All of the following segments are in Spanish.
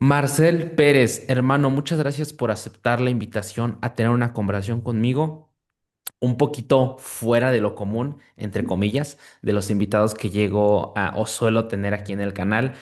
Marcel Pérez, hermano, muchas gracias por aceptar la invitación a tener una conversación conmigo, un poquito fuera de lo común, entre comillas, de los invitados que llego a o suelo tener aquí en el canal.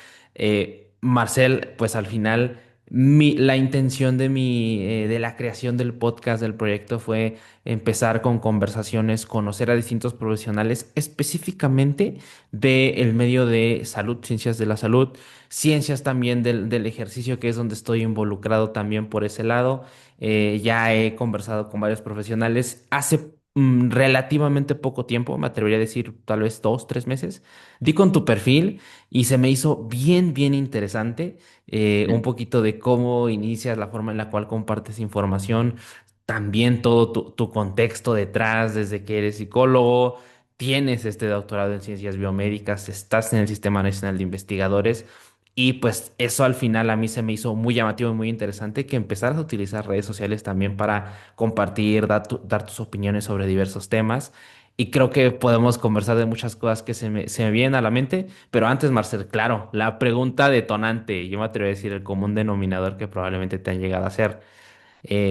Marcel, pues al final, la intención de la creación del podcast, del proyecto, fue empezar con conversaciones, conocer a distintos profesionales, específicamente del medio de salud, ciencias de la salud, ciencias también del ejercicio, que es donde estoy involucrado también por ese lado. Ya he conversado con varios profesionales. Hace relativamente poco tiempo, me atrevería a decir tal vez 2, 3 meses, di con tu perfil y se me hizo bien, bien interesante, un poquito de cómo inicias, la forma en la cual compartes información, también todo tu contexto detrás, desde que eres psicólogo, tienes este doctorado en ciencias biomédicas, estás en el Sistema Nacional de Investigadores. Y pues eso al final a mí se me hizo muy llamativo y muy interesante que empezaras a utilizar redes sociales también para compartir, dar tus opiniones sobre diversos temas. Y creo que podemos conversar de muchas cosas que se me vienen a la mente. Pero antes, Marcel, claro, la pregunta detonante, yo me atrevo a decir el común denominador que probablemente te han llegado a hacer.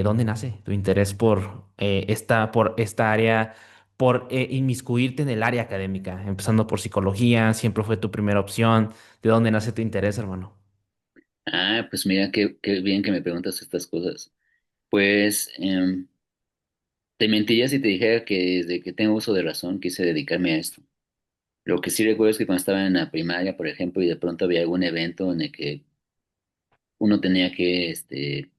¿Dónde nace tu interés por esta área, por inmiscuirte en el área académica? Empezando por psicología, siempre fue tu primera opción. ¿De dónde nace tu interés, hermano? Pues mira, qué bien que me preguntas estas cosas. Pues te mentiría si te dijera que desde que tengo uso de razón quise dedicarme a esto. Lo que sí recuerdo es que cuando estaba en la primaria, por ejemplo, y de pronto había algún evento en el que uno tenía que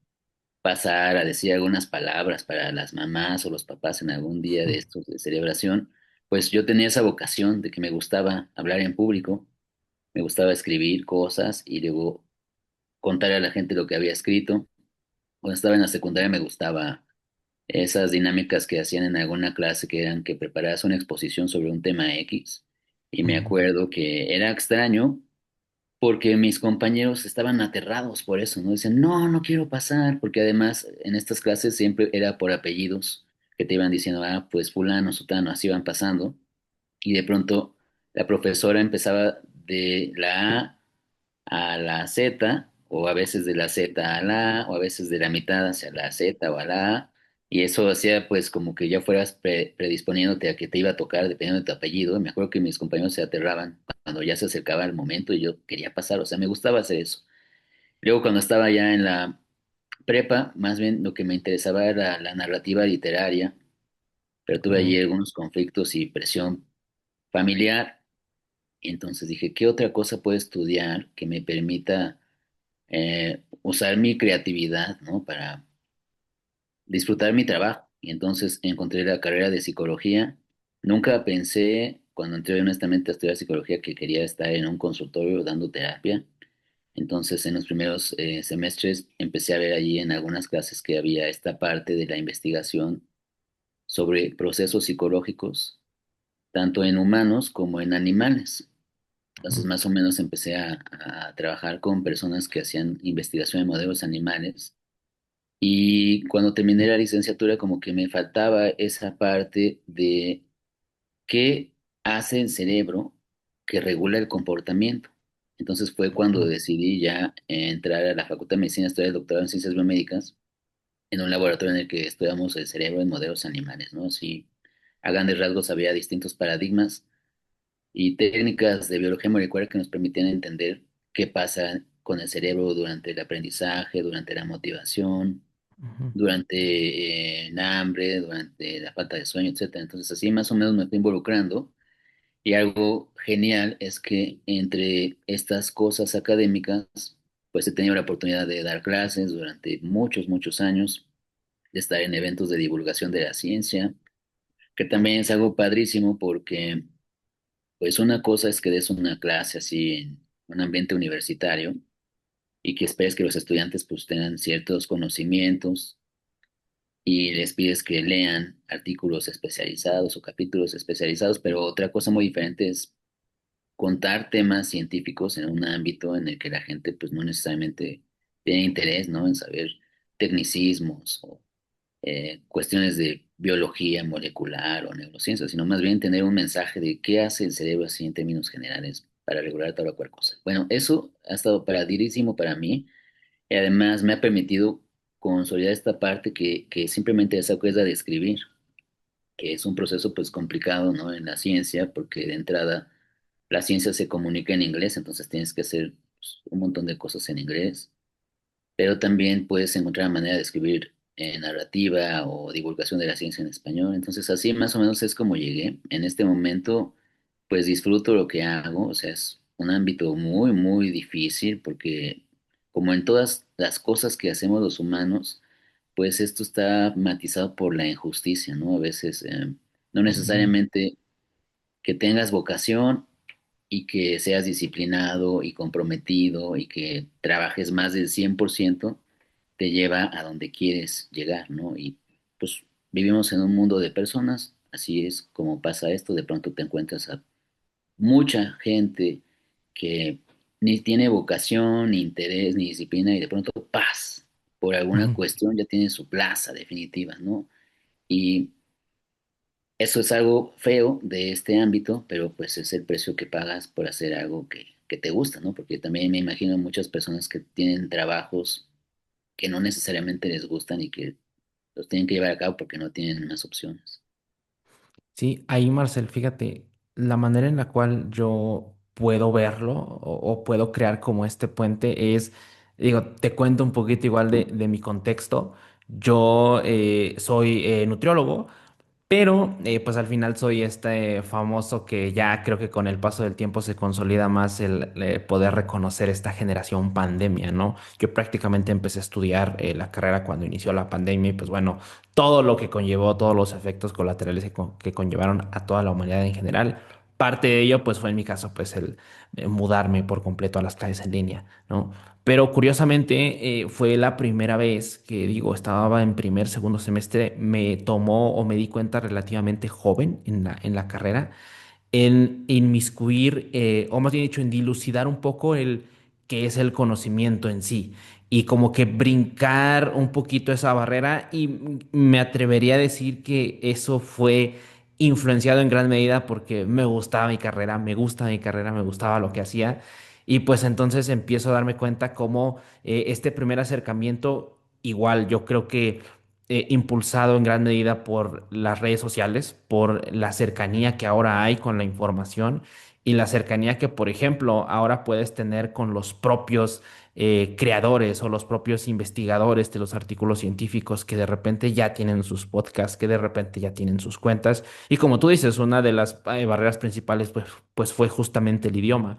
pasar a decir algunas palabras para las mamás o los papás en algún día de estos de celebración, pues yo tenía esa vocación de que me gustaba hablar en público, me gustaba escribir cosas y luego contar a la gente lo que había escrito. Cuando estaba en la secundaria me gustaba esas dinámicas que hacían en alguna clase que eran que prepararas una exposición sobre un tema X. Y me Ujú. acuerdo que era extraño porque mis compañeros estaban aterrados por eso, ¿no? Dicen, no, no quiero pasar, porque además en estas clases siempre era por apellidos que te iban diciendo, pues fulano, sutano, así van pasando. Y de pronto la profesora empezaba de la A la Z, o a veces de la Z a la A, o a veces de la mitad hacia la Z o a la A, y eso hacía pues como que ya fueras predisponiéndote a que te iba a tocar dependiendo de tu apellido. Y me acuerdo que mis compañeros se aterraban cuando ya se acercaba el momento y yo quería pasar, o sea, me gustaba hacer eso. Luego cuando estaba ya en la prepa, más bien lo que me interesaba era la narrativa literaria, pero tuve allí Mm. algunos conflictos y presión familiar, y entonces dije, ¿qué otra cosa puedo estudiar que me permita usar mi creatividad, ¿no? Para disfrutar mi trabajo? Y entonces encontré la carrera de psicología. Nunca pensé, cuando entré honestamente a estudiar psicología, que quería estar en un consultorio dando terapia. Entonces, en los primeros semestres empecé a ver allí en algunas clases que había esta parte de la investigación sobre procesos psicológicos, tanto en humanos como en animales. Entonces, más o menos empecé a trabajar con personas que hacían investigación de modelos animales. Y cuando terminé la licenciatura, como que me faltaba esa parte de qué hace el cerebro que regula el comportamiento. Entonces fue cuando Mm. decidí ya entrar a la Facultad de Medicina, estudiar el doctorado en Ciencias Biomédicas, en un laboratorio en el que estudiamos el cerebro en modelos animales, ¿no? Así, a grandes rasgos había distintos paradigmas y técnicas de biología molecular que nos permitían entender qué pasa con el cerebro durante el aprendizaje, durante la motivación, Ujú. durante el hambre, durante la falta de sueño, etcétera. Entonces así más o menos me fui involucrando y algo genial es que entre estas cosas académicas, pues he tenido la oportunidad de dar clases durante muchos, muchos años, de estar en eventos de divulgación de la ciencia, que también es algo padrísimo porque pues una cosa es que des una clase así en un ambiente universitario y que esperes que los estudiantes pues tengan ciertos conocimientos y les pides que lean artículos especializados o capítulos especializados, pero otra cosa muy diferente es contar temas científicos en un ámbito en el que la gente pues no necesariamente tiene interés, ¿no? En saber tecnicismos o cuestiones de biología molecular o neurociencias, sino más bien tener un mensaje de qué hace el cerebro así en términos generales para regular tal o cual cosa. Bueno, eso ha estado padrísimo para mí. Y además me ha permitido consolidar esta parte que simplemente esa cosa de escribir, que es un proceso pues complicado, ¿no? En la ciencia, porque de entrada la ciencia se comunica en inglés, entonces tienes que hacer pues, un montón de cosas en inglés, pero también puedes encontrar la manera de escribir narrativa o divulgación de la ciencia en español. Entonces así más o menos es como llegué. En este momento pues disfruto lo que hago, o sea, es un ámbito muy, muy difícil porque como en todas las cosas que hacemos los humanos, pues esto está matizado por la injusticia, ¿no? A veces no Ujú. necesariamente que tengas vocación y que seas disciplinado y comprometido y que trabajes más del 100% te lleva a donde quieres llegar, ¿no? Y pues vivimos en un mundo de personas, así es como pasa esto, de pronto te encuentras a mucha gente que ni tiene vocación, ni interés, ni disciplina y de pronto, ¡paz! Por alguna Ujú. cuestión ya tiene su plaza definitiva, ¿no? Y eso es algo feo de este ámbito, pero pues es el precio que pagas por hacer algo que te gusta, ¿no? Porque también me imagino muchas personas que tienen trabajos que no necesariamente les gustan y que los tienen que llevar a cabo porque no tienen más opciones. Sí, ahí Marcel, fíjate, la manera en la cual yo puedo verlo o puedo crear como este puente es, digo, te cuento un poquito igual de mi contexto. Yo soy nutriólogo. Pero pues al final soy este famoso que ya creo que con el paso del tiempo se consolida más el poder reconocer esta generación pandemia, ¿no? Yo prácticamente empecé a estudiar la carrera cuando inició la pandemia y pues bueno, todo lo que conllevó, todos los efectos colaterales que conllevaron a toda la humanidad en general. Parte de ello pues fue en mi caso pues el mudarme por completo a las clases en línea, ¿no? Pero curiosamente fue la primera vez que digo, estaba en primer, segundo semestre, me tomó o me di cuenta relativamente joven en la carrera en inmiscuir, o más bien dicho, en dilucidar un poco el qué es el conocimiento en sí. Y como que brincar un poquito esa barrera y me atrevería a decir que eso fue influenciado en gran medida porque me gustaba mi carrera, me gusta mi carrera, me gustaba lo que hacía. Y pues entonces empiezo a darme cuenta cómo este primer acercamiento, igual yo creo que impulsado en gran medida por las redes sociales, por la cercanía que ahora hay con la información y la cercanía que, por ejemplo, ahora puedes tener con los propios creadores o los propios investigadores de los artículos científicos que de repente ya tienen sus podcasts, que de repente ya tienen sus cuentas. Y como tú dices, una de las barreras principales pues fue justamente el idioma.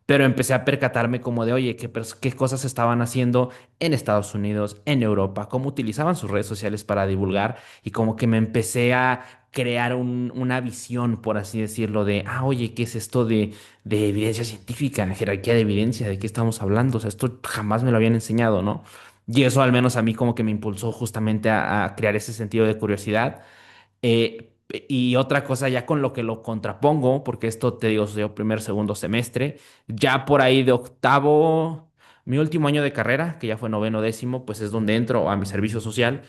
Pero empecé a percatarme como de, oye, qué cosas estaban haciendo en Estados Unidos, en Europa, cómo utilizaban sus redes sociales para divulgar y como que me empecé a crear una visión, por así decirlo, de, oye, ¿qué es esto de evidencia científica, jerarquía de evidencia? ¿De qué estamos hablando? O sea, esto jamás me lo habían enseñado, ¿no? Y eso al menos a mí como que me impulsó justamente a crear ese sentido de curiosidad. Y otra cosa ya con lo que lo contrapongo, porque esto te digo, sucedió primer, segundo semestre, ya por ahí de octavo, mi último año de carrera, que ya fue noveno, décimo, pues es donde entro a mi servicio social.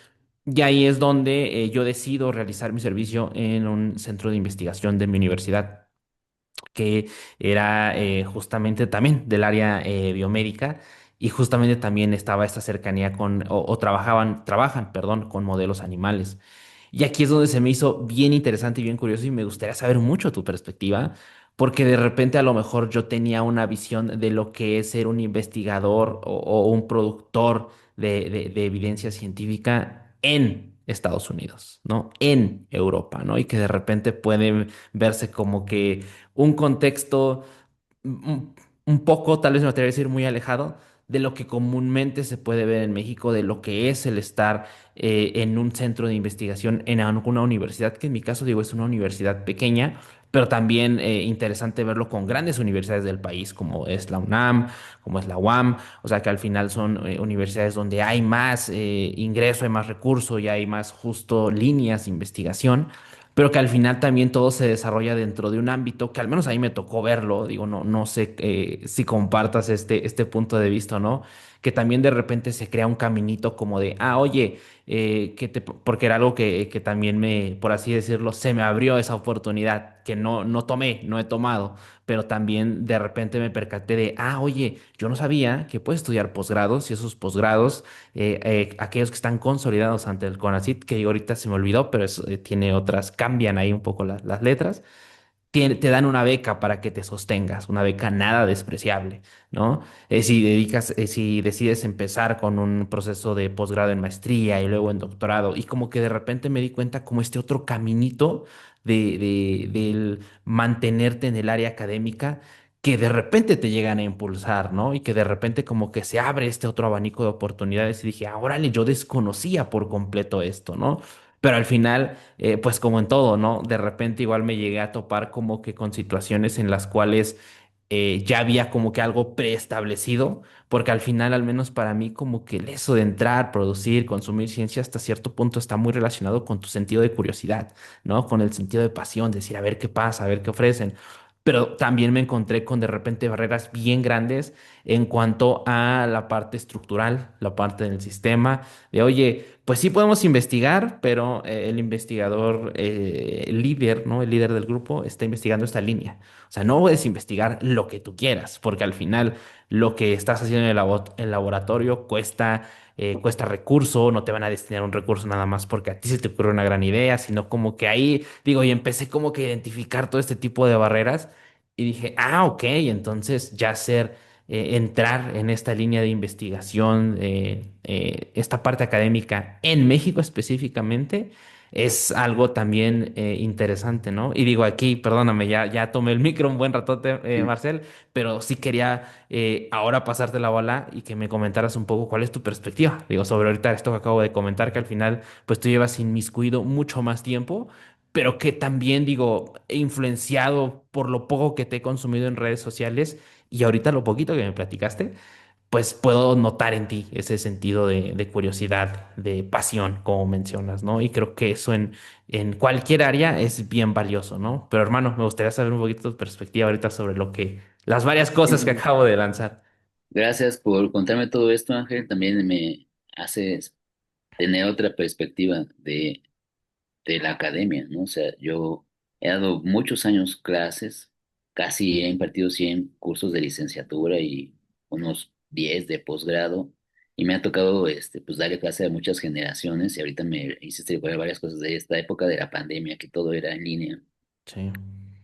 Y ahí es donde yo decido realizar mi servicio en un centro de investigación de mi universidad, que era justamente también del área biomédica. Y justamente también estaba esta cercanía o trabajan, perdón, con modelos animales. Y aquí es donde se me hizo bien interesante y bien curioso y me gustaría saber mucho tu perspectiva, porque de repente a lo mejor yo tenía una visión de lo que es ser un investigador o un productor de evidencia científica en Estados Unidos, ¿no? En Europa, ¿no? Y que de repente puede verse como que un contexto un poco, tal vez me atrevería a decir muy alejado de lo que comúnmente se puede ver en México, de lo que es el estar en un centro de investigación en alguna universidad, que en mi caso digo es una universidad pequeña, pero también interesante verlo con grandes universidades del país, como es la UNAM, como es la UAM, o sea que al final son universidades donde hay más ingreso, hay más recurso y hay más justo líneas de investigación, pero que al final también todo se desarrolla dentro de un ámbito que al menos a mí me tocó verlo, digo, no sé si compartas este punto de vista o no, que también de repente se crea un caminito como de, ah, oye, porque era algo que también me, por así decirlo, se me abrió esa oportunidad que no tomé, no he tomado, pero también de repente me percaté de, ah, oye, yo no sabía que puedes estudiar posgrados y esos posgrados, aquellos que están consolidados ante el CONACYT, que digo ahorita se me olvidó, pero tiene otras, cambian ahí un poco las letras te dan una beca para que te sostengas, una beca nada despreciable, ¿no? Si decides empezar con un proceso de posgrado en maestría y luego en doctorado, y como que de repente me di cuenta como este otro caminito del mantenerte en el área académica que de repente te llegan a impulsar, ¿no? Y que de repente como que se abre este otro abanico de oportunidades y dije, ah, órale, yo desconocía por completo esto, ¿no? Pero al final pues como en todo, ¿no? De repente igual me llegué a topar como que con situaciones en las cuales ya había como que algo preestablecido, porque al final, al menos para mí, como que el eso de entrar, producir, consumir ciencia hasta cierto punto está muy relacionado con tu sentido de curiosidad, ¿no? Con el sentido de pasión, decir, a ver qué pasa, a ver qué ofrecen. Pero también me encontré con de repente barreras bien grandes en cuanto a la parte estructural, la parte del sistema, de oye, pues sí podemos investigar, pero el investigador, el líder, ¿no? El líder del grupo está investigando esta línea. O sea, no puedes investigar lo que tú quieras, porque al final lo que estás haciendo en el laboratorio cuesta recurso, no te van a destinar un recurso nada más porque a ti se te ocurre una gran idea, sino como que ahí, digo, y empecé como que a identificar todo este tipo de barreras y dije, ah, ok, entonces ya entrar en esta línea de investigación, esta parte académica en México específicamente, es algo también interesante, ¿no? Y digo aquí, perdóname, ya tomé el micro un buen ratote, Marcel, pero sí quería ahora pasarte la bola y que me comentaras un poco cuál es tu perspectiva. Digo, sobre ahorita esto que acabo de comentar, que al final, pues tú llevas inmiscuido mucho más tiempo, pero que también, digo, he influenciado por lo poco que te he consumido en redes sociales y ahorita lo poquito que me platicaste, pues puedo notar en ti ese sentido de curiosidad, de pasión, como mencionas, ¿no? Y creo que eso en cualquier área es bien valioso, ¿no? Pero hermano, me gustaría saber un poquito tu perspectiva ahorita sobre las varias cosas que acabo de lanzar. Gracias por contarme todo esto, Ángel. También me haces tener otra perspectiva de la academia, ¿no? O sea, yo he dado muchos años clases, casi he impartido 100 cursos de licenciatura y unos 10 de posgrado, y me ha tocado, pues, darle clase a muchas generaciones, y ahorita me hiciste recordar varias cosas de esta época de la pandemia, que todo era en línea, Sí,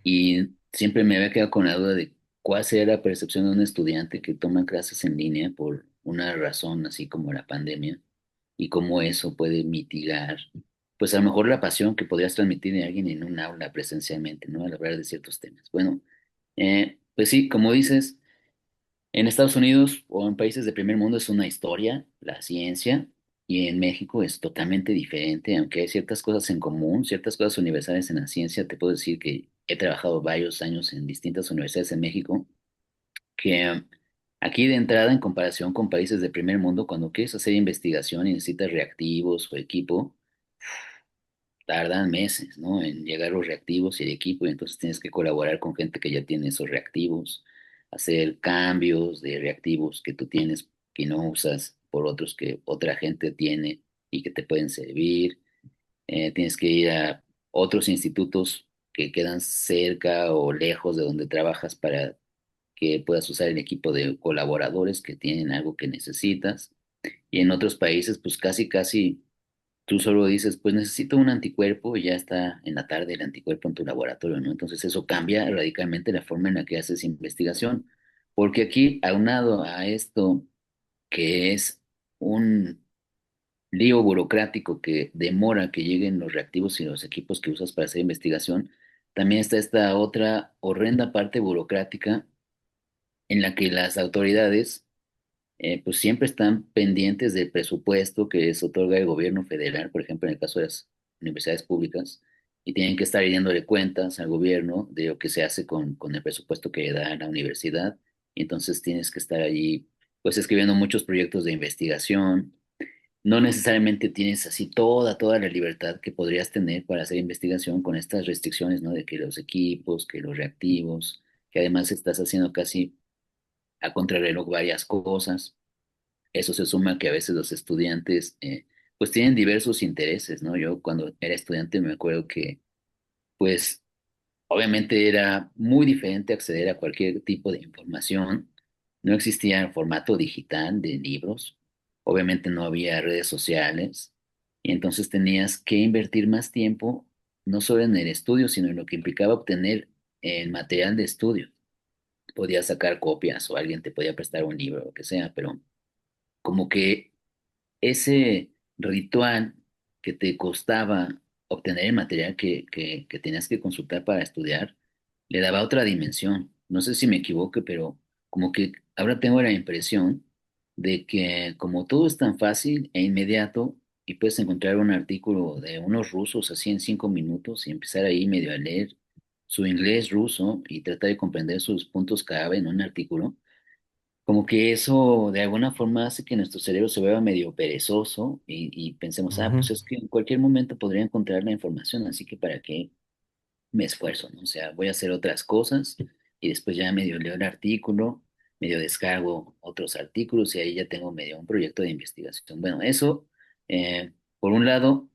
y siempre me había quedado con la duda de cuál sería la percepción de un estudiante que toma clases en línea por una razón así como la pandemia y cómo eso puede mitigar, pues a lo mejor la pasión que podrías transmitir a alguien en un aula presencialmente, ¿no? Al hablar de ciertos temas. Bueno, pues sí, como dices, en Estados Unidos o en países de primer mundo es una historia, la ciencia, y en México es totalmente diferente, aunque hay ciertas cosas en común, ciertas cosas universales en la ciencia. Te puedo decir que he trabajado varios años en distintas universidades en México, que aquí de entrada, en comparación con países de primer mundo, cuando quieres hacer investigación y necesitas reactivos o equipo, tardan meses, ¿no? En llegar los reactivos y el equipo, y entonces tienes que colaborar con gente que ya tiene esos reactivos, hacer cambios de reactivos que tú tienes que no usas por otros que otra gente tiene y que te pueden servir. Tienes que ir a otros institutos que quedan cerca o lejos de donde trabajas para que puedas usar el equipo de colaboradores que tienen algo que necesitas. Y en otros países, pues casi tú solo dices, pues necesito un anticuerpo y ya está en la tarde el anticuerpo en tu laboratorio, ¿no? Entonces eso cambia radicalmente la forma en la que haces investigación, porque aquí, aunado a esto, que es un lío burocrático que demora que lleguen los reactivos y los equipos que usas para hacer investigación, también está esta otra horrenda parte burocrática en la que las autoridades pues siempre están pendientes del presupuesto que les otorga el gobierno federal, por ejemplo, en el caso de las universidades públicas, y tienen que estar rindiéndole cuentas al gobierno de lo que se hace con el presupuesto que da la universidad. Y entonces tienes que estar allí, pues, escribiendo muchos proyectos de investigación. No necesariamente tienes así toda la libertad que podrías tener para hacer investigación con estas restricciones, ¿no? De que los equipos, que los reactivos, que además estás haciendo casi a contrarreloj varias cosas. Eso se suma que a veces los estudiantes pues tienen diversos intereses, ¿no? Yo cuando era estudiante me acuerdo que pues obviamente era muy diferente acceder a cualquier tipo de información. No existía el formato digital de libros. Obviamente no había redes sociales. Y entonces tenías que invertir más tiempo, no solo en el estudio, sino en lo que implicaba obtener el material de estudio. Podías sacar copias o alguien te podía prestar un libro, lo que sea, pero como que ese ritual que te costaba obtener el material que tenías que consultar para estudiar, le daba otra dimensión. No sé si me equivoco, pero como que ahora tengo la impresión de que como todo es tan fácil e inmediato y puedes encontrar un artículo de unos rusos así en 5 minutos y empezar ahí medio a leer su inglés ruso y tratar de comprender sus puntos clave en un artículo, como que eso de alguna forma hace que nuestro cerebro se vea medio perezoso y pensemos, ah, Ujú, pues es que en cualquier momento podría encontrar la información, así que para qué me esfuerzo, ¿no? O sea, voy a hacer otras cosas y después ya medio leo el artículo, medio descargo otros artículos y ahí ya tengo medio un proyecto de investigación. Bueno, eso, por un lado,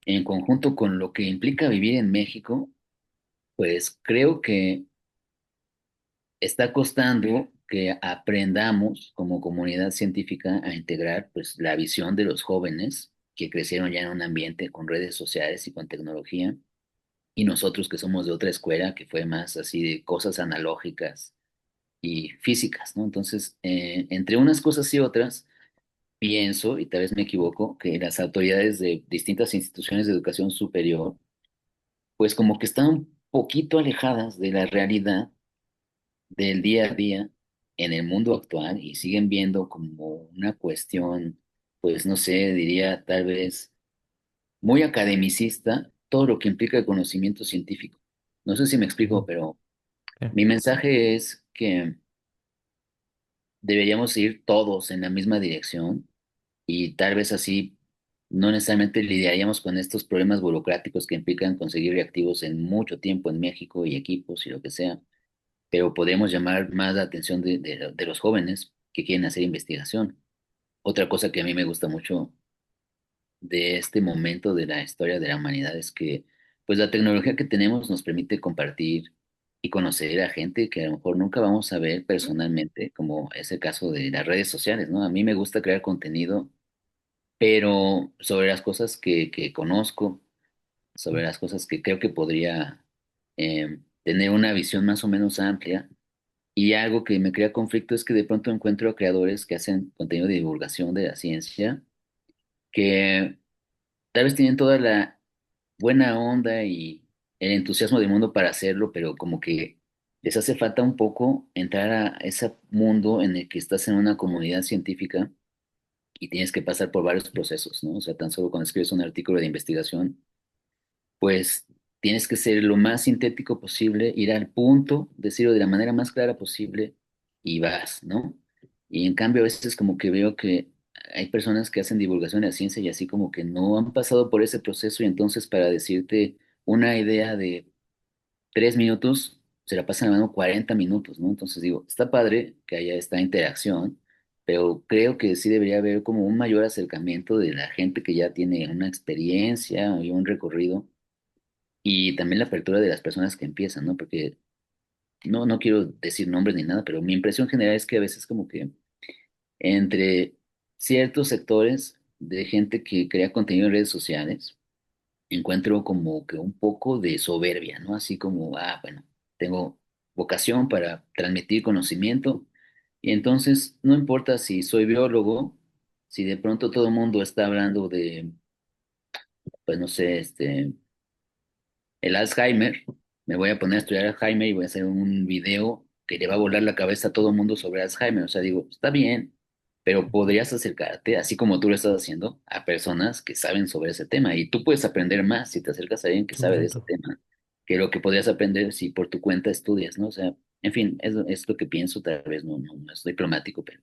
en conjunto con lo que implica vivir en México, pues creo que está costando que aprendamos como comunidad científica a integrar pues la visión de los jóvenes que crecieron ya en un ambiente con redes sociales y con tecnología y nosotros que somos de otra escuela que fue más así de cosas analógicas y físicas, ¿no? Entonces, entre unas cosas y otras, pienso, y tal vez me equivoco, que las autoridades de distintas instituciones de educación superior pues como que están un poquito alejadas de la realidad del día a día en el mundo actual y siguen viendo como una cuestión, pues no sé, diría tal vez muy academicista todo lo que implica el conocimiento científico. No sé si me explico, ujú, pero sí, mi mensaje es que deberíamos ir todos en la misma dirección y tal vez así no necesariamente lidiaríamos con estos problemas burocráticos que implican conseguir reactivos en mucho tiempo en México y equipos y lo que sea, pero podemos llamar más la atención de los jóvenes que quieren hacer investigación. Otra cosa que a mí me gusta mucho de este momento de la historia de la humanidad es que pues la tecnología que tenemos nos permite compartir y conocer a gente que a lo mejor nunca vamos a ver personalmente, como es el caso de las redes sociales, ¿no? A mí me gusta crear contenido, pero sobre las cosas que conozco, sobre las cosas que creo que podría tener una visión más o menos amplia. Y algo que me crea conflicto es que de pronto encuentro creadores que hacen contenido de divulgación de la ciencia, que tal vez tienen toda la buena onda y el entusiasmo del mundo para hacerlo, pero como que les hace falta un poco entrar a ese mundo en el que estás en una comunidad científica y tienes que pasar por varios procesos, ¿no? O sea, tan solo cuando escribes un artículo de investigación pues tienes que ser lo más sintético posible, ir al punto, decirlo de la manera más clara posible y vas, ¿no? Y en cambio a veces como que veo que hay personas que hacen divulgación de la ciencia y así como que no han pasado por ese proceso y entonces para decirte una idea de 3 minutos, se la pasan hablando 40 minutos, ¿no? Entonces digo, está padre que haya esta interacción, pero creo que sí debería haber como un mayor acercamiento de la gente que ya tiene una experiencia y un recorrido y también la apertura de las personas que empiezan, ¿no? Porque no quiero decir nombres ni nada, pero mi impresión general es que a veces como que entre ciertos sectores de gente que crea contenido en redes sociales, encuentro como que un poco de soberbia, ¿no? Así como, ah, bueno, tengo vocación para transmitir conocimiento y entonces no importa si soy biólogo, si de pronto todo el mundo está hablando de, pues no sé, el Alzheimer, me voy a poner a estudiar Alzheimer y voy a hacer un video que le va a volar la cabeza a todo el mundo sobre Alzheimer. O sea, digo, está bien, pero podrías acercarte, así como tú lo estás haciendo, a personas que saben sobre ese tema. Y tú puedes aprender más si te acercas a alguien que sabe de ese exacto. tema, que lo que podrías aprender si por tu cuenta estudias, ¿no? O sea, en fin, es lo que pienso, tal vez no es diplomático, pero...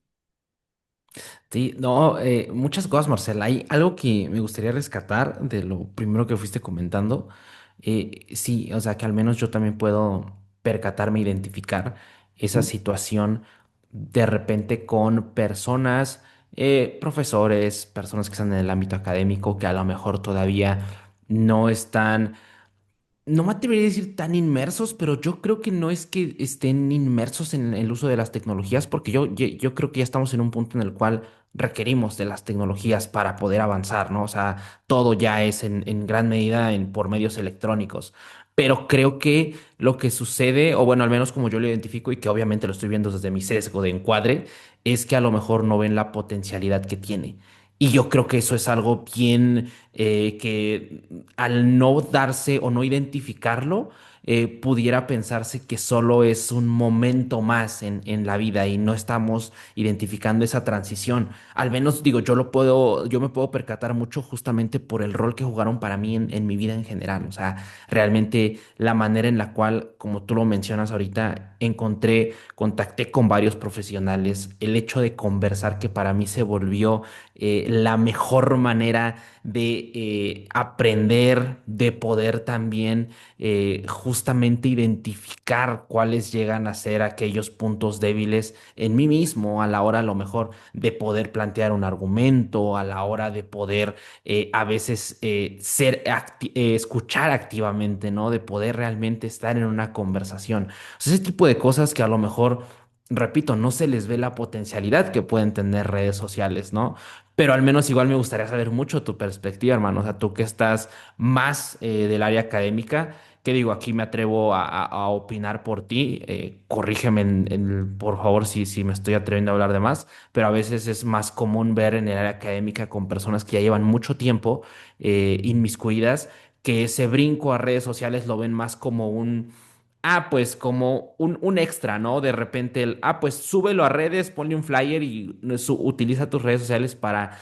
Sí, no, muchas cosas, Marcela. Hay algo que me gustaría rescatar de lo primero que fuiste comentando. Sí, o sea, que al menos yo también puedo percatarme, identificar esa situación de repente con personas, profesores, personas que están en el ámbito académico que a lo mejor todavía no están, no me atrevería a decir tan inmersos, pero yo creo que no es que estén inmersos en el uso de las tecnologías, porque yo creo que ya estamos en un punto en el cual requerimos de las tecnologías para poder avanzar, ¿no? O sea, todo ya es en gran medida por medios electrónicos. Pero creo que lo que sucede, o bueno, al menos como yo lo identifico y que obviamente lo estoy viendo desde mi sesgo de encuadre, es que a lo mejor no ven la potencialidad que tiene. Y yo creo que eso es algo bien que al no darse o no identificarlo, pudiera pensarse que solo es un momento más en la vida y no estamos identificando esa transición. Al menos digo, yo me puedo percatar mucho justamente por el rol que jugaron para mí en mi vida en general. O sea, realmente la manera en la cual, como tú lo mencionas ahorita, contacté con varios profesionales, el hecho de conversar que para mí se volvió la mejor manera de aprender, de poder también justamente identificar cuáles llegan a ser aquellos puntos débiles en mí mismo a la hora a lo mejor de poder plantear un argumento, a la hora de poder a veces escuchar activamente, ¿no? De poder realmente estar en una conversación. O sea, ese tipo de cosas que a lo mejor... Repito, no se les ve la potencialidad que pueden tener redes sociales, ¿no? Pero al menos igual me gustaría saber mucho tu perspectiva, hermano. O sea, tú que estás más del área académica, que digo, aquí me atrevo a opinar por ti. Corrígeme por favor si me estoy atreviendo a hablar de más, pero a veces es más común ver en el área académica con personas que ya llevan mucho tiempo inmiscuidas, que ese brinco a redes sociales lo ven más como pues como un extra, ¿no? De repente pues súbelo a redes, ponle un flyer y utiliza tus redes sociales para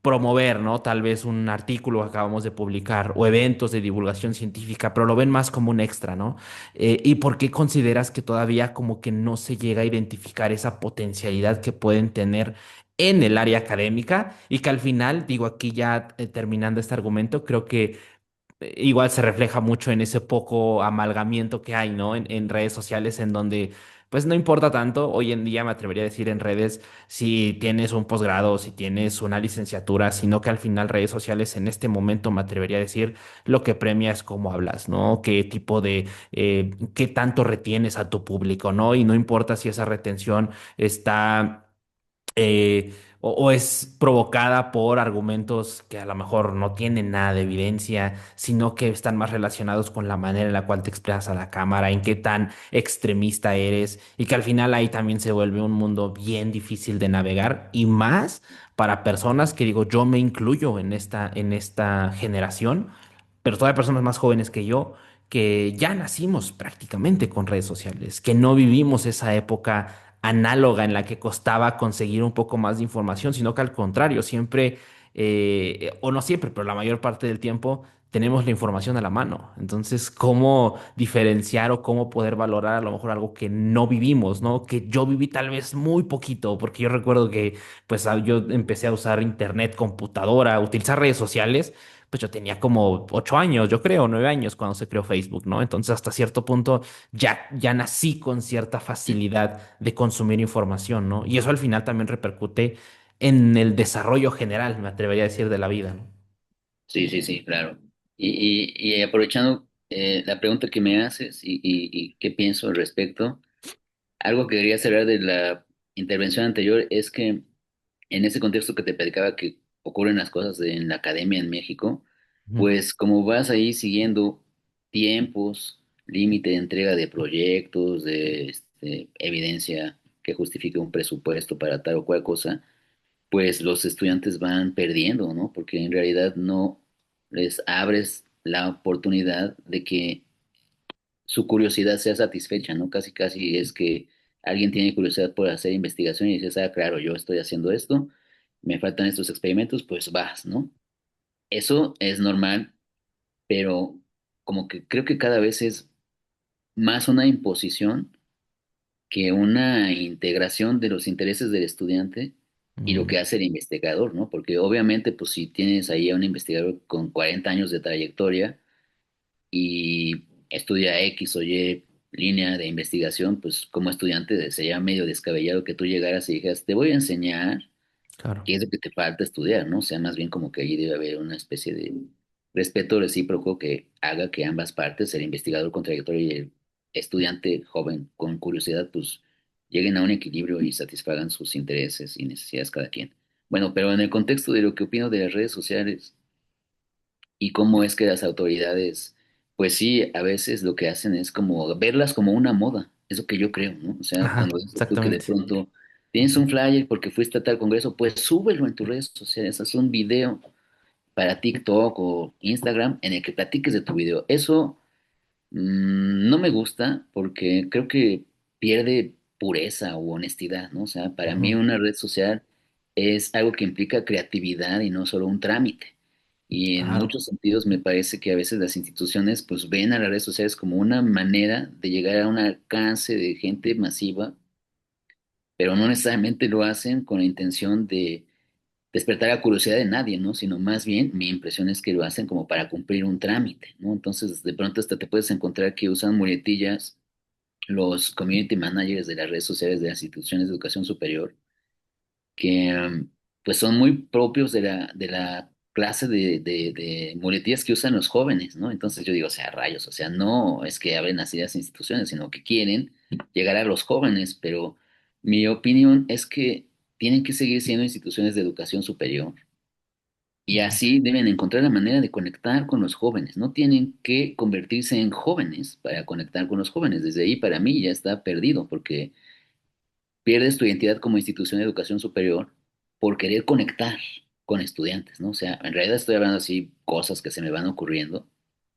promover, ¿no? Tal vez un artículo que acabamos de publicar o eventos de divulgación científica, pero lo ven más como un extra, ¿no? ¿Y por qué consideras que todavía como que no se llega a identificar esa potencialidad que pueden tener en el área académica y que al final, digo aquí ya terminando este argumento, creo que igual se refleja mucho en ese poco amalgamiento que hay, ¿no? En redes sociales en donde, pues no importa tanto, hoy en día me atrevería a decir en redes si tienes un posgrado, si tienes una licenciatura, sino que al final redes sociales en este momento me atrevería a decir lo que premia es cómo hablas, ¿no? Qué tipo qué tanto retienes a tu público, ¿no? Y no importa si esa retención está o es provocada por argumentos que a lo mejor no tienen nada de evidencia, sino que están más relacionados con la manera en la cual te expresas a la cámara, en qué tan extremista eres, y que al final ahí también se vuelve un mundo bien difícil de navegar, y más para personas que digo, yo me incluyo en esta generación, pero todavía personas más jóvenes que yo, que ya nacimos prácticamente con redes sociales, que no vivimos esa época análoga en la que costaba conseguir un poco más de información, sino que al contrario, siempre, o no siempre, pero la mayor parte del tiempo tenemos la información a la mano. Entonces, ¿cómo diferenciar o cómo poder valorar a lo mejor algo que no vivimos, ¿no? Que yo viví tal vez muy poquito, porque yo recuerdo que pues yo empecé a usar internet, computadora, utilizar redes sociales. Pues yo tenía como 8 años, yo creo, 9 años cuando se creó Facebook, ¿no? Entonces, hasta cierto punto, ya nací con cierta facilidad de consumir información, ¿no? Y eso al final también repercute en el desarrollo general, me atrevería a decir, de la vida, ¿no? Sí, sí, sí, claro. Y aprovechando la pregunta que me haces y qué pienso al respecto, algo que quería cerrar de la intervención anterior es que en ese contexto que te platicaba que ocurren las cosas en la academia en México, Ujú, pues como vas ahí siguiendo tiempos, límite de entrega de proyectos, de evidencia que justifique un presupuesto para tal o cual cosa, pues los estudiantes van perdiendo, ¿no? Porque en realidad no les abres la oportunidad de que su curiosidad sea satisfecha, ¿no? Casi, casi es que alguien tiene curiosidad por hacer investigación y dices, ah, claro, yo estoy haciendo esto, me faltan estos experimentos, pues vas, ¿no? Eso es normal, pero como que creo que cada vez es más una imposición que una integración de los intereses del estudiante y lo ujú, que hace el investigador, ¿no? Porque obviamente, pues si tienes ahí a un investigador con 40 años de trayectoria y estudia X o Y línea de investigación, pues como estudiante sería medio descabellado que tú llegaras y dijeras, te voy a enseñar Claro, qué es lo que te falta estudiar, ¿no? O sea, más bien como que allí debe haber una especie de respeto recíproco que haga que ambas partes, el investigador contradictorio y el estudiante joven con curiosidad, pues lleguen a un equilibrio y satisfagan sus intereses y necesidades cada quien. Bueno, pero en el contexto de lo que opino de las redes sociales, y cómo es que las autoridades, pues sí, a veces lo que hacen es como verlas como una moda, es lo que yo creo, ¿no? O sea, ajá, cuando dices tú que de exactamente. pronto tienes un flyer porque fuiste a tal congreso, pues súbelo en tus redes sociales, haz un video para TikTok o Instagram en el que platiques de tu video. Eso no me gusta porque creo que pierde pureza u honestidad, ¿no? O sea, para mí Ujú, una red social es algo que implica creatividad y no solo un trámite. Y en claro, muchos sentidos me parece que a veces las instituciones pues ven a las redes sociales como una manera de llegar a un alcance de gente masiva, pero no necesariamente lo hacen con la intención de despertar la curiosidad de nadie, ¿no? Sino más bien mi impresión es que lo hacen como para cumplir un trámite, ¿no? Entonces de pronto hasta te puedes encontrar que usan muletillas los community managers de las redes sociales de las instituciones de educación superior que pues son muy propios de la clase de muletillas que usan los jóvenes, ¿no? Entonces yo digo, o sea, rayos, o sea, no es que abren así las instituciones, sino que quieren llegar a los jóvenes, pero mi opinión es que tienen que seguir siendo instituciones de educación superior y ujú, así deben encontrar la manera de conectar con los jóvenes, no tienen que convertirse en jóvenes para conectar con los jóvenes, desde ahí para mí ya está perdido, porque pierdes tu identidad como institución de educación superior por querer conectar con estudiantes, ¿no? O sea, en realidad estoy hablando así cosas que se me van ocurriendo,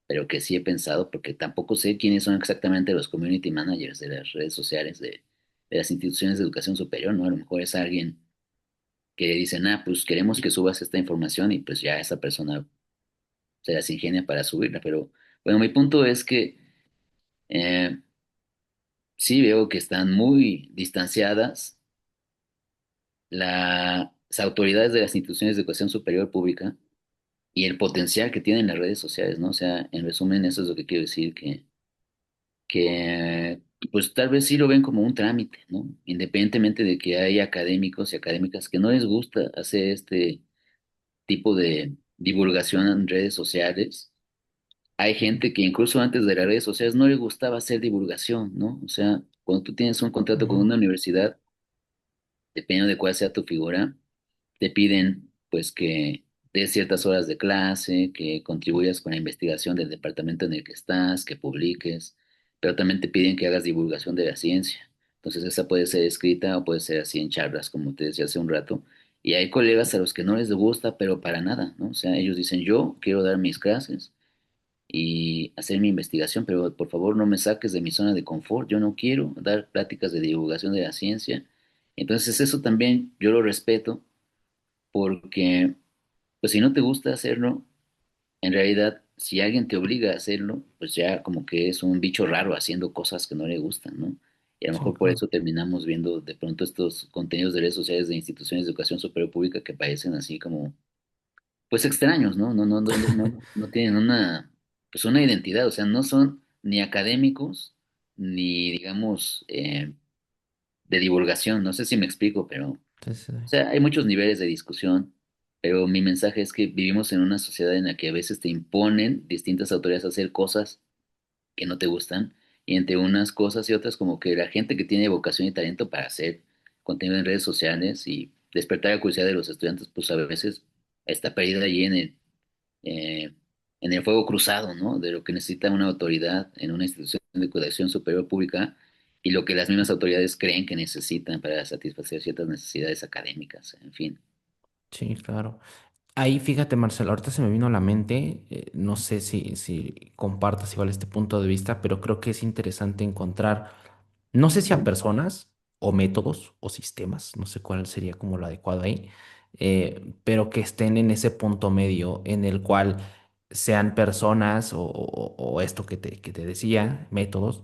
pero que sí he pensado porque tampoco sé quiénes son exactamente los community managers de las redes sociales de las instituciones de educación superior, ¿no? A lo mejor es alguien que le dicen, ah, pues queremos que subas esta información y pues ya esa persona se las ingenia para subirla, pero bueno, mi punto es que eh, sí veo que están muy distanciadas las autoridades de las instituciones de educación superior pública y el potencial que tienen las redes sociales, ¿no? O sea, en resumen, eso es lo que quiero decir, que pues tal vez sí lo ven como un trámite, ¿no? Independientemente de que hay académicos y académicas que no les gusta hacer este tipo de divulgación en redes sociales. Hay gente que incluso antes de las redes sociales no le gustaba hacer divulgación, ¿no? O sea, cuando tú tienes un contrato con ujú, una universidad, dependiendo de cuál sea tu figura, te piden pues que des ciertas horas de clase, que contribuyas con la investigación del departamento en el que estás, que publiques, pero también te piden que hagas divulgación de la ciencia. Entonces esa puede ser escrita o puede ser así en charlas, como te decía hace un rato. Y hay colegas a los que no les gusta, pero para nada, ¿no? O sea, ellos dicen, yo quiero dar mis clases y hacer mi investigación, pero por favor no me saques de mi zona de confort, yo no quiero dar pláticas de divulgación de la ciencia. Entonces eso también yo lo respeto porque pues si no te gusta hacerlo, en realidad si alguien te obliga a hacerlo, pues ya como que es un bicho raro haciendo cosas que no le gustan, ¿no? Y a lo sí, mejor por claro. eso terminamos viendo de pronto estos contenidos de redes sociales de instituciones de educación superior pública que parecen así como pues extraños, ¿no? No tienen una, pues una identidad, o sea, no son ni académicos, ni digamos, de divulgación, no sé si me explico, pero, o Sí, sí, sí. sea, hay muchos niveles de discusión, pero mi mensaje es que vivimos en una sociedad en la que a veces te imponen distintas autoridades a hacer cosas que no te gustan, y entre unas cosas y otras, como que la gente que tiene vocación y talento para hacer contenido en redes sociales y despertar la curiosidad de los estudiantes, pues a veces está perdida allí eh, en el fuego cruzado, ¿no? De lo que necesita una autoridad en una institución de educación superior pública y lo que las mismas autoridades creen que necesitan para satisfacer ciertas necesidades académicas, en fin. Sí, claro. Ahí fíjate, Marcelo, ahorita se me vino a la mente, no sé si compartas igual este punto de vista, pero creo que es interesante encontrar, no sé si a personas o métodos o sistemas, no sé cuál sería como lo adecuado ahí, pero que estén en ese punto medio en el cual sean personas o esto que te decía, métodos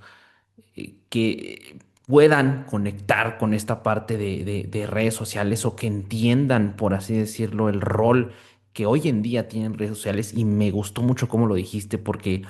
que puedan conectar con esta parte de redes sociales o que entiendan, por así decirlo, el rol que hoy en día tienen redes sociales. Y me gustó mucho cómo lo dijiste, porque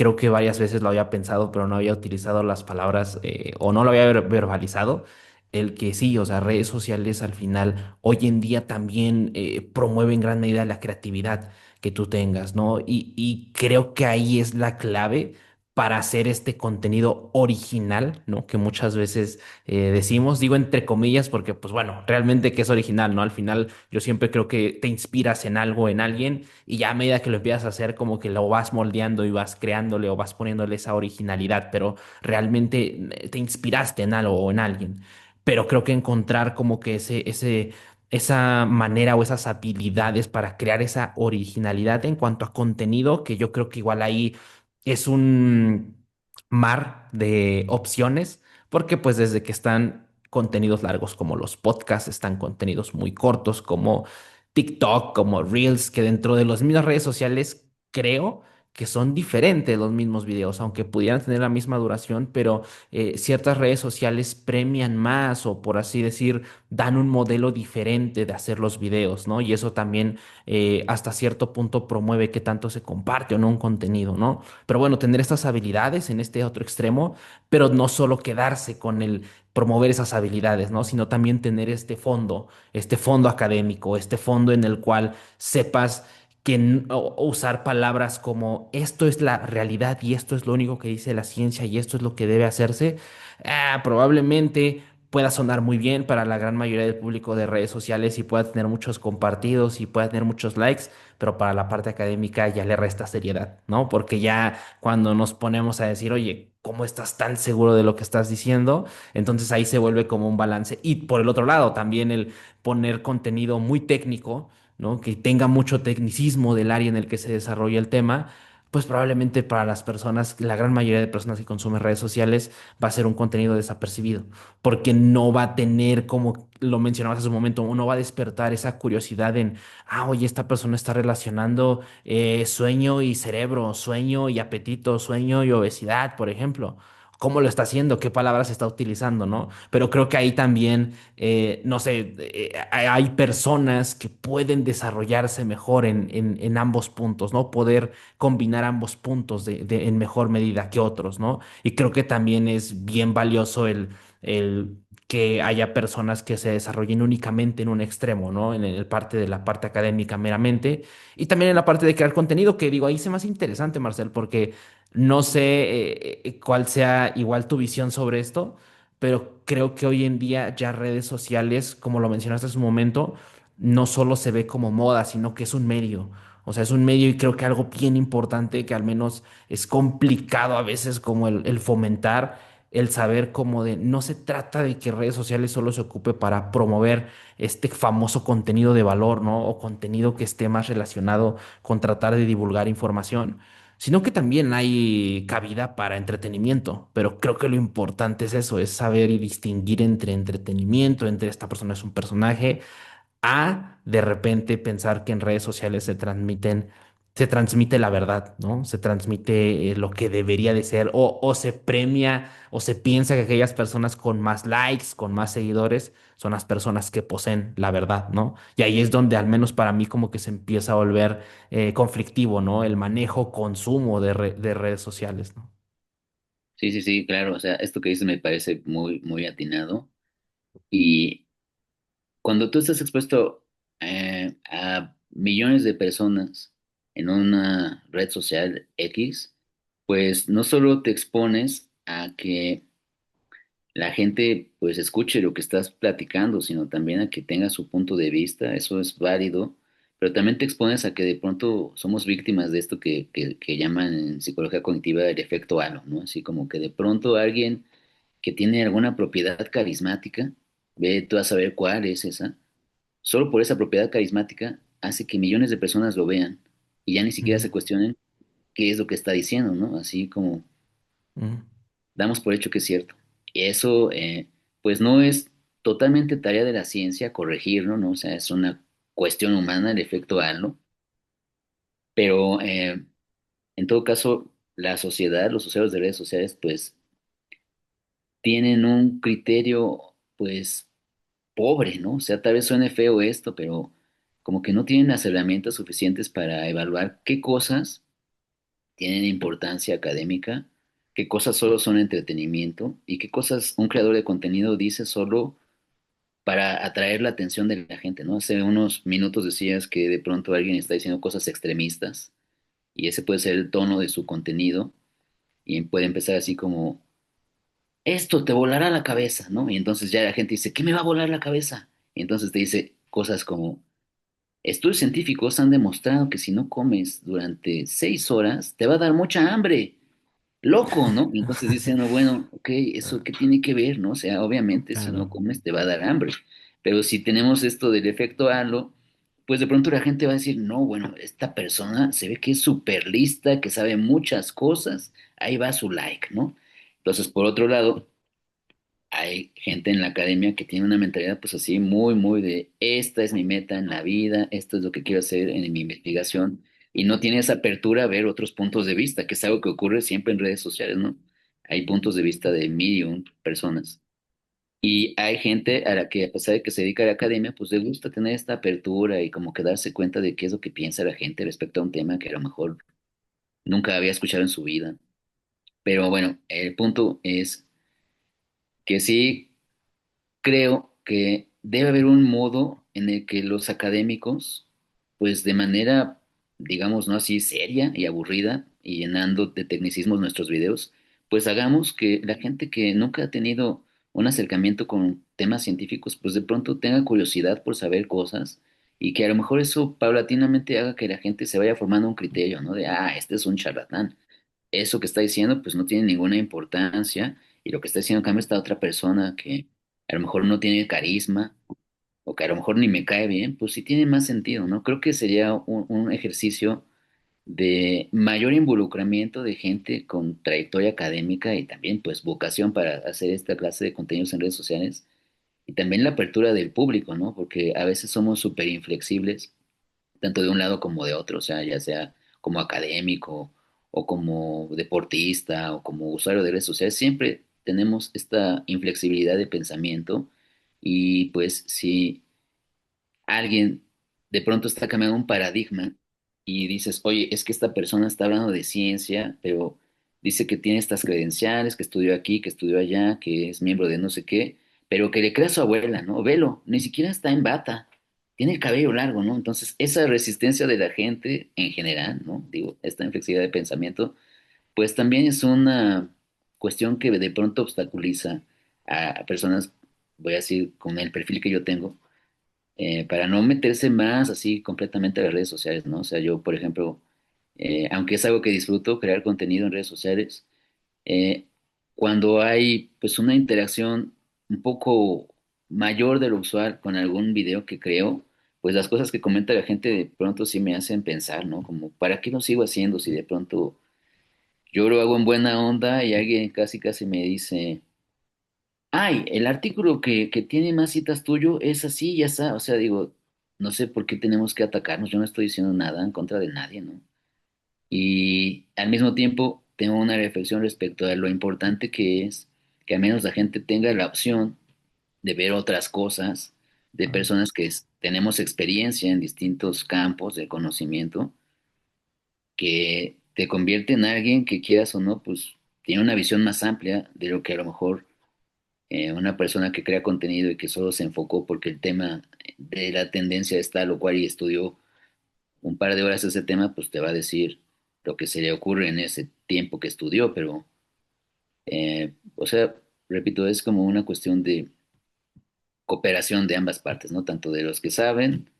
creo que varias veces lo había pensado, pero no había utilizado las palabras o no lo había verbalizado. El que sí, o sea, redes sociales al final hoy en día también promueven en gran medida la creatividad que tú tengas, ¿no? Y creo que ahí es la clave para hacer este contenido original, ¿no? Que muchas veces decimos, digo entre comillas, porque pues bueno, realmente que es original, ¿no? Al final yo siempre creo que te inspiras en algo, en alguien, y ya a medida que lo empiezas a hacer, como que lo vas moldeando y vas creándole o vas poniéndole esa originalidad, pero realmente te inspiraste en algo o en alguien. Pero creo que encontrar como que esa manera o esas habilidades para crear esa originalidad en cuanto a contenido, que yo creo que igual ahí es un mar de opciones, porque pues desde que están contenidos largos como los podcasts, están contenidos muy cortos como TikTok, como Reels, que dentro de las mismas redes sociales creo que son diferentes los mismos videos, aunque pudieran tener la misma duración, pero ciertas redes sociales premian más o por así decir, dan un modelo diferente de hacer los videos, ¿no? Y eso también hasta cierto punto promueve que tanto se comparte o no un contenido, ¿no? Pero bueno, tener estas habilidades en este otro extremo, pero no solo quedarse con el promover esas habilidades, ¿no? Sino también tener este fondo académico, este fondo en el cual sepas que o usar palabras como esto es la realidad y esto es lo único que dice la ciencia y esto es lo que debe hacerse, probablemente pueda sonar muy bien para la gran mayoría del público de redes sociales y pueda tener muchos compartidos y pueda tener muchos likes, pero para la parte académica ya le resta seriedad, ¿no? Porque ya cuando nos ponemos a decir, oye, ¿cómo estás tan seguro de lo que estás diciendo? Entonces ahí se vuelve como un balance. Y por el otro lado, también el poner contenido muy técnico, ¿no? Que tenga mucho tecnicismo del área en el que se desarrolla el tema, pues probablemente para las personas, la gran mayoría de personas que consumen redes sociales, va a ser un contenido desapercibido, porque no va a tener, como lo mencionabas hace un momento, uno va a despertar esa curiosidad en, oye, esta persona está relacionando sueño y cerebro, sueño y apetito, sueño y obesidad, por ejemplo. ¿Cómo lo está haciendo? ¿Qué palabras está utilizando? ¿No? Pero creo que ahí también, no sé, hay personas que pueden desarrollarse mejor en ambos puntos, ¿no? Poder combinar ambos puntos en mejor medida que otros, ¿no? Y creo que también es bien valioso el que haya personas que se desarrollen únicamente en un extremo, ¿no? En el parte de la parte académica meramente y también en la parte de crear contenido, que digo, ahí se me hace interesante, Marcel, porque no sé cuál sea igual tu visión sobre esto, pero creo que hoy en día ya redes sociales, como lo mencionaste hace un momento, no solo se ve como moda, sino que es un medio. O sea, es un medio y creo que algo bien importante que al menos es complicado a veces como el fomentar, el saber como de, no se trata de que redes sociales solo se ocupe para promover este famoso contenido de valor, ¿no? O contenido que esté más relacionado con tratar de divulgar información, sino que también hay cabida para entretenimiento. Pero creo que lo importante es eso, es saber y distinguir entre entretenimiento, entre esta persona es un personaje a de repente pensar que en redes sociales se transmite la verdad, ¿no? Se transmite lo que debería de ser, o se premia, o se piensa que aquellas personas con más likes, con más seguidores, son las personas que poseen la verdad, ¿no? Y ahí es donde al menos para mí como que se empieza a volver conflictivo, ¿no? El manejo, consumo de redes sociales, ¿no? Sí, sí, sí, claro. O sea, esto que dices me parece muy, muy atinado. Y cuando tú estás expuesto a millones de personas en una red social X, pues no solo te expones a que la gente pues escuche lo que estás platicando, sino también a que tenga su punto de vista, eso es válido, pero también te expones a que de pronto somos víctimas de esto que llaman en psicología cognitiva el efecto halo, ¿no? Así como que de pronto alguien que tiene alguna propiedad carismática, ve tú a saber cuál es esa, solo por esa propiedad carismática hace que millones de personas lo vean y ya ni siquiera Mm, se cuestionen qué es lo que está diciendo, ¿no? Así como mm, damos por hecho que es cierto. Y eso, pues no es totalmente tarea de la ciencia corregirlo, ¿no? O sea, es una cuestión humana el efecto halo, pero en todo caso, la sociedad, los usuarios de redes sociales, pues tienen un criterio, pues, pobre, ¿no? O sea, tal vez suene feo esto, pero como que no tienen las herramientas suficientes para evaluar qué cosas tienen importancia académica, qué cosas solo son entretenimiento y qué cosas un creador de contenido dice solo para atraer la atención de la gente, ¿no? Hace unos minutos decías que de pronto alguien está diciendo cosas extremistas y ese puede ser el tono de su contenido y puede empezar así como, esto te volará la cabeza, ¿no? Y entonces ya la gente dice, ¿qué me va a volar la cabeza? Y entonces te dice cosas como, estudios científicos han demostrado que si no comes durante 6 horas, te va a dar mucha hambre. Loco, ¿no? Y entonces dice uno, bueno, ok, ¿eso qué tiene que ver, no? O sea, obviamente si no Claro, comes te va a dar hambre. Pero si tenemos esto del efecto halo, pues de pronto la gente va a decir, no, bueno, esta persona se ve que es súper lista, que sabe muchas cosas, ahí va su like, ¿no? Entonces, por otro lado, hay gente en la academia que tiene una mentalidad pues así muy, muy de esta es mi meta en la vida, esto es lo que quiero hacer en mi investigación y no tiene esa apertura a ver otros puntos de vista, que es algo que ocurre siempre en redes sociales, ¿no? Hay puntos de vista de mil y un personas. Y hay gente a la que a pesar de que se dedica a la academia, pues le gusta tener esta apertura y como que darse cuenta de qué es lo que piensa la gente respecto a un tema que a lo mejor nunca había escuchado en su vida. Pero bueno, el punto es que sí creo que debe haber un modo en el que los académicos, pues de manera, digamos, no así seria y aburrida y llenando de tecnicismos nuestros videos, pues hagamos que la gente que nunca ha tenido un acercamiento con temas científicos, pues de pronto tenga curiosidad por saber cosas y que a lo mejor eso paulatinamente haga que la gente se vaya formando un criterio, ¿no? De, este es un charlatán, eso que está diciendo pues no tiene ninguna importancia y lo que está diciendo en cambio esta otra persona que a lo mejor no tiene carisma o que a lo mejor ni me cae bien, pues sí tiene más sentido, ¿no? Creo que sería un ejercicio de mayor involucramiento de gente con trayectoria académica y también pues vocación para hacer esta clase de contenidos en redes sociales y también la apertura del público, ¿no? Porque a veces somos súper inflexibles tanto de un lado como de otro, o sea, ya sea como académico o como deportista o como usuario de redes sociales, siempre tenemos esta inflexibilidad de pensamiento y pues si alguien de pronto está cambiando un paradigma y dices, oye, es que esta persona está hablando de ciencia, pero dice que tiene estas credenciales, que estudió aquí, que estudió allá, que es miembro de no sé qué, pero que le crea a su abuela, ¿no? Velo, ni siquiera está en bata, tiene el cabello largo, ¿no? Entonces, esa resistencia de la gente en general, ¿no? Digo, esta inflexibilidad de pensamiento, pues también es una cuestión que de pronto obstaculiza a personas, voy a decir, con el perfil que yo tengo para no meterse más así completamente a las redes sociales, ¿no? O sea, yo, por ejemplo, aunque es algo que disfruto, crear contenido en redes sociales, eh, cuando hay pues una interacción un poco mayor de lo usual con algún video que creo, pues las cosas que comenta la gente de pronto sí me hacen pensar, ¿no? Como, ¿para qué lo sigo haciendo si de pronto yo lo hago en buena onda y alguien casi casi me dice... Ay, el artículo que tiene más citas tuyo es así, ya está. O sea, digo, no sé por qué tenemos que atacarnos. Yo no estoy diciendo nada en contra de nadie, ¿no? Y al mismo tiempo tengo una reflexión respecto a lo importante que es que al menos la gente tenga la opción de ver otras cosas de claro. personas que tenemos experiencia en distintos campos del conocimiento, que te convierte en alguien que quieras o no, pues tiene una visión más amplia de lo que a lo mejor una persona que crea contenido y que solo se enfocó porque el tema de la tendencia es tal o cual y estudió un par de horas ese tema, pues te va a decir lo que se le ocurre en ese tiempo que estudió, pero, o sea, repito, es como una cuestión de cooperación de ambas partes, ¿no? Tanto de los que saben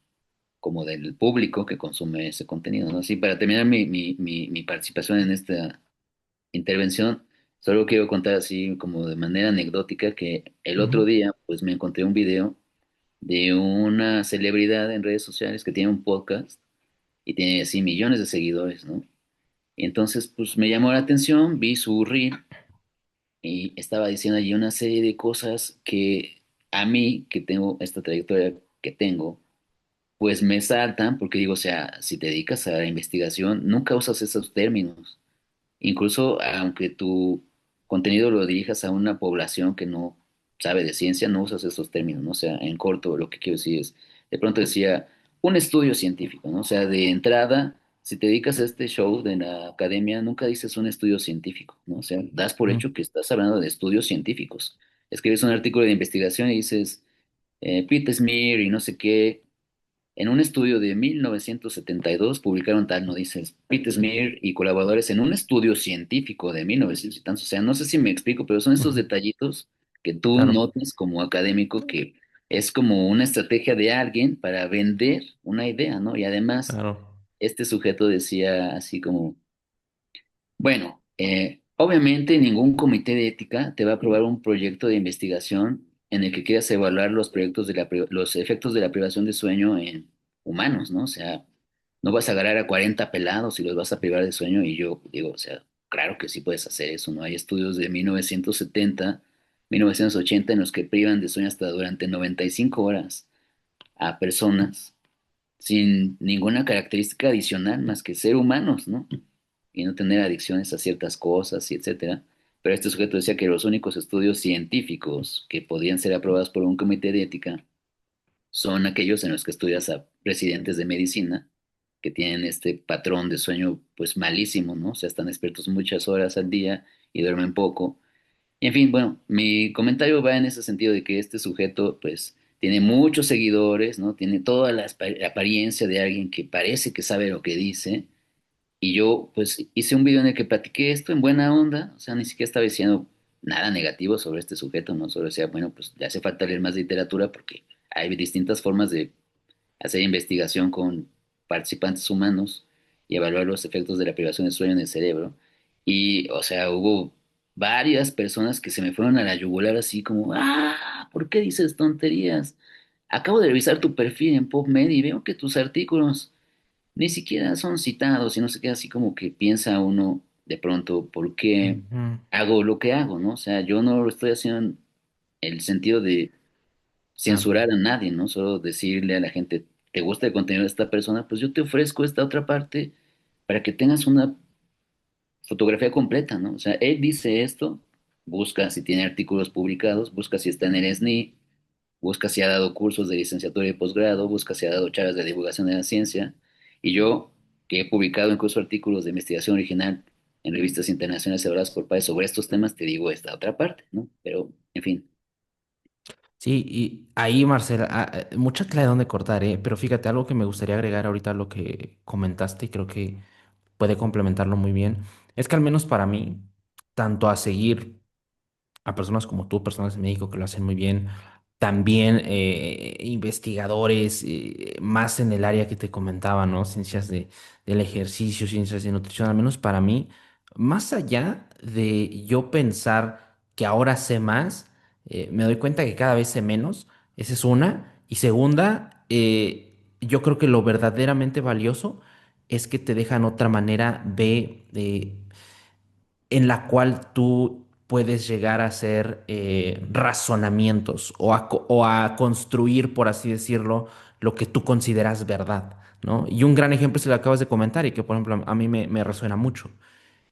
como del público que consume ese contenido, ¿no? Sí, para terminar mi participación en esta intervención, solo quiero contar así como de manera anecdótica que el otro Ujú. día pues me encontré un video de una celebridad en redes sociales que tiene un podcast y tiene así millones de seguidores, ¿no? Y entonces pues me llamó la atención, vi su reel y estaba diciendo allí una serie de cosas que a mí, que tengo esta trayectoria que tengo, pues me saltan porque digo, o sea, si te dedicas a la investigación, nunca usas esos términos. Incluso aunque tu contenido lo dirijas a una población que no sabe de ciencia, no usas esos términos, ¿no? O sea, en corto lo que quiero decir es, de pronto decía, un estudio científico, ¿no? O sea, de entrada si te dedicas a este show de la academia, nunca dices un estudio científico, ¿no? O sea, das por Mm, hecho que estás hablando de estudios científicos. Escribes un artículo de investigación y dices, Pete Smear y no sé qué. En un estudio de 1972 publicaron tal, no dices, Pete Smear y colaboradores en un estudio científico de 1900 y tantos. O sea, no sé si me explico, pero son estos ujú, detallitos que tú claro, notas como académico que es como una estrategia de alguien para vender una idea, ¿no? Y además, claro. este sujeto decía así como, bueno, obviamente ningún comité de ética te va a aprobar un proyecto de investigación en el que quieras evaluar los proyectos de los efectos de la privación de sueño en humanos, ¿no? O sea, no vas a agarrar a 40 pelados y los vas a privar de sueño y yo digo, o sea, claro que sí puedes hacer eso, ¿no? Hay estudios de 1970, 1980 en los que privan de sueño hasta durante 95 horas a personas sin ninguna característica adicional más que ser humanos, ¿no? Y no tener adicciones a ciertas cosas y etcétera. Pero este sujeto decía que los únicos estudios científicos que podían ser aprobados por un comité de ética son aquellos en los que estudias a residentes de medicina que tienen este patrón de sueño pues malísimo, ¿no? O sea, están despiertos muchas horas al día y duermen poco. Y en fin, bueno, mi comentario va en ese sentido de que este sujeto pues tiene muchos seguidores, ¿no? Tiene toda la apariencia de alguien que parece que sabe lo que dice y yo pues hice un video en el que platiqué esto en buena onda, o sea, ni siquiera estaba diciendo nada negativo sobre este sujeto, ¿no? Solo decía, bueno, pues le hace falta leer más literatura porque hay distintas formas de hacer investigación con participantes humanos y evaluar los efectos de la privación de sueño en el cerebro. Y, o sea, hubo varias personas que se me fueron a la yugular así como, ¿por qué dices tonterías? Acabo de revisar tu perfil en PubMed y veo que tus artículos ni siquiera son citados y no se queda así como que piensa uno de pronto, ¿por qué Ujú, hago lo que hago, no? O sea, yo no lo estoy haciendo en el sentido de claro. censurar a nadie, ¿no? Solo decirle a la gente, ¿te gusta el contenido de esta persona? Pues yo te ofrezco esta otra parte para que tengas una fotografía completa, ¿no? O sea, él dice esto, busca si tiene artículos publicados, busca si está en el SNI, busca si ha dado cursos de licenciatura y posgrado, busca si ha dado charlas de divulgación de la ciencia, y yo, que he publicado incluso artículos de investigación original en revistas internacionales evaluadas por pares sobre estos temas, te digo esta otra parte, ¿no? Pero, en fin. Sí, y ahí, Marcela, mucha tela de dónde cortar, ¿eh? Pero fíjate, algo que me gustaría agregar ahorita a lo que comentaste y creo que puede complementarlo muy bien, es que al menos para mí, tanto a seguir a personas como tú, personas en México que lo hacen muy bien, también investigadores más en el área que te comentaba, ¿no? Ciencias del ejercicio, ciencias de nutrición, al menos para mí, más allá de yo pensar que ahora sé más, me doy cuenta que cada vez sé menos, esa es una, y segunda, yo creo que lo verdaderamente valioso es que te dejan otra manera de en la cual tú puedes llegar a hacer razonamientos o a construir, por así decirlo, lo que tú consideras verdad, ¿no? Y un gran ejemplo se lo acabas de comentar y que, por ejemplo, a mí me resuena mucho,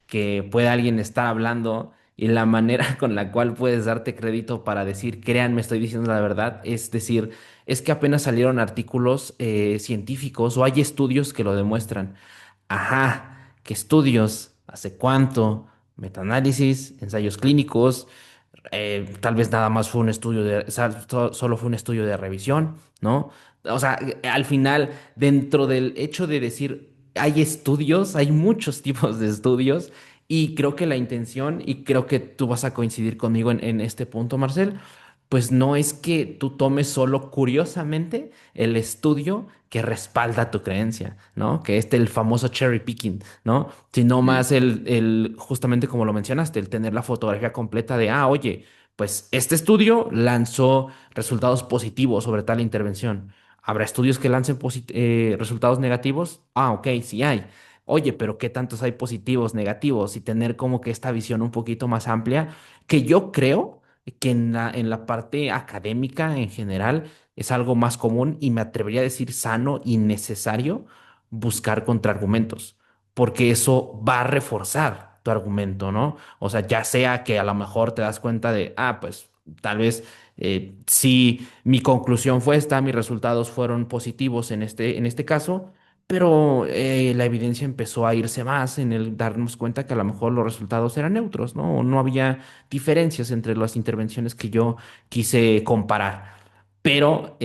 que puede alguien estar hablando y la manera con la cual puedes darte crédito para decir, créanme, estoy diciendo la verdad, es decir, es que apenas salieron artículos científicos o hay estudios que lo demuestran. Ajá, ¿qué estudios? ¿Hace cuánto? Metaanálisis, ensayos clínicos, tal vez nada más fue un estudio solo fue un estudio de revisión, ¿no? O sea, al final, dentro del hecho de decir, hay estudios, hay muchos tipos de estudios, y creo que la intención, y creo que tú vas a coincidir conmigo en este punto, Marcel, pues no es que tú tomes solo curiosamente el estudio que respalda tu creencia, ¿no? Que el famoso cherry picking, ¿no? Sino Mm, más justamente como lo mencionaste, el tener la fotografía completa de, oye, pues este estudio lanzó resultados positivos sobre tal intervención. ¿Habrá estudios que lancen resultados negativos? Ok, sí hay. Oye, pero ¿qué tantos hay positivos, negativos? Y tener como que esta visión un poquito más amplia, que yo creo que en la parte académica en general es algo más común y me atrevería a decir sano y necesario buscar contraargumentos, porque eso va a reforzar tu argumento, ¿no? O sea, ya sea que a lo mejor te das cuenta de, pues tal vez si mi conclusión fue esta, mis resultados fueron positivos en este caso, pero la evidencia empezó a irse más en el darnos cuenta que a lo mejor los resultados eran neutros, ¿no? O no había diferencias entre las intervenciones que yo quise comparar. Pero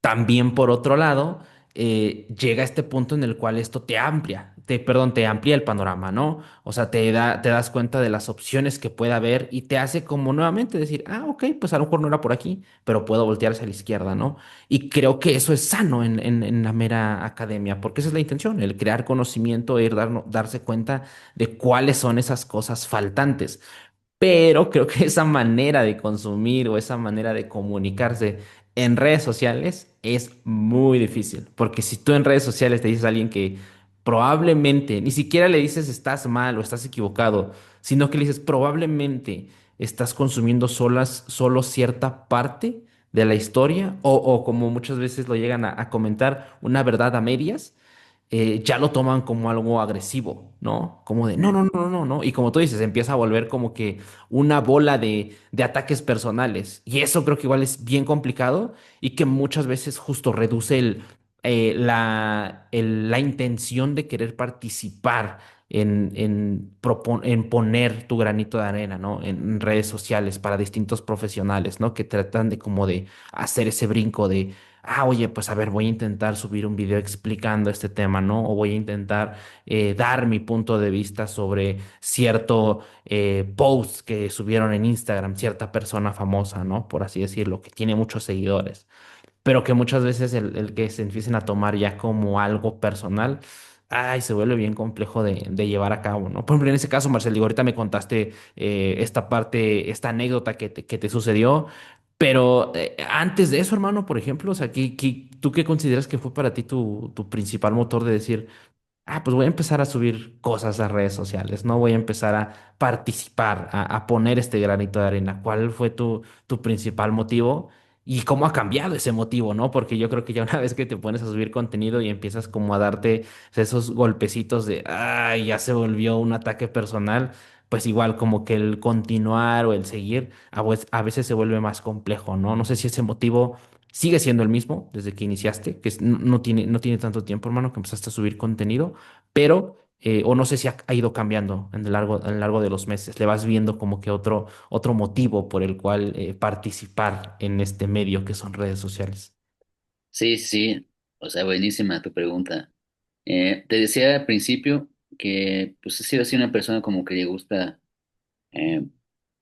también por otro lado, llega este punto en el cual esto te amplía el panorama, ¿no? O sea, te das cuenta de las opciones que puede haber y te hace como nuevamente decir, ah, ok, pues a lo mejor no era por aquí, pero puedo voltear hacia la izquierda, ¿no? Y creo que eso es sano en la mera academia, porque esa es la intención, el crear conocimiento, darse cuenta de cuáles son esas cosas faltantes. Pero creo que esa manera de consumir o esa manera de comunicarse en redes sociales es muy difícil. Porque si tú en redes sociales te dices a alguien que probablemente, ni siquiera le dices estás mal o estás equivocado, sino que le dices probablemente estás consumiendo solo cierta parte de la historia o como muchas veces lo llegan a comentar, una verdad a medias, ya lo toman como algo agresivo, ¿no? Como de, no, no, no, no, no, no. Y como tú dices, empieza a volver como que una bola de ataques personales. Y eso creo que igual es bien complicado y que muchas veces justo reduce la intención de querer participar en poner tu granito de arena, ¿no? En redes sociales para distintos profesionales, ¿no? Que tratan de como de hacer ese brinco de oye, pues a ver, voy a intentar subir un video explicando este tema, ¿no? O voy a intentar dar mi punto de vista sobre cierto post que subieron en Instagram, cierta persona famosa, ¿no? Por así decirlo, que tiene muchos seguidores, pero que muchas veces el que se empiecen a tomar ya como algo personal, ay, se vuelve bien complejo de llevar a cabo, ¿no? Por ejemplo, en ese caso, Marcelo, digo, ahorita me contaste esta parte, esta anécdota que te sucedió, pero antes de eso, hermano, por ejemplo, o sea, ¿tú qué consideras que fue para ti tu principal motor de decir, pues voy a empezar a subir cosas a redes sociales, ¿no? Voy a empezar a participar, a poner este granito de arena. ¿Cuál fue tu principal motivo? ¿Y cómo ha cambiado ese motivo, no? Porque yo creo que ya una vez que te pones a subir contenido y empiezas como a darte esos golpecitos de, ay, ya se volvió un ataque personal, pues igual como que el continuar o el seguir a veces se vuelve más complejo, ¿no? No sé si ese motivo sigue siendo el mismo desde que iniciaste, no tiene tanto tiempo, hermano, que empezaste a subir contenido, pero, o no sé si ha ido cambiando en el largo de los meses. Le vas viendo como que otro motivo por el cual participar en este medio que son redes sociales. Sí, sí, o sea, buenísima tu pregunta. Te decía al principio que pues he sido así una persona como que le gusta eh,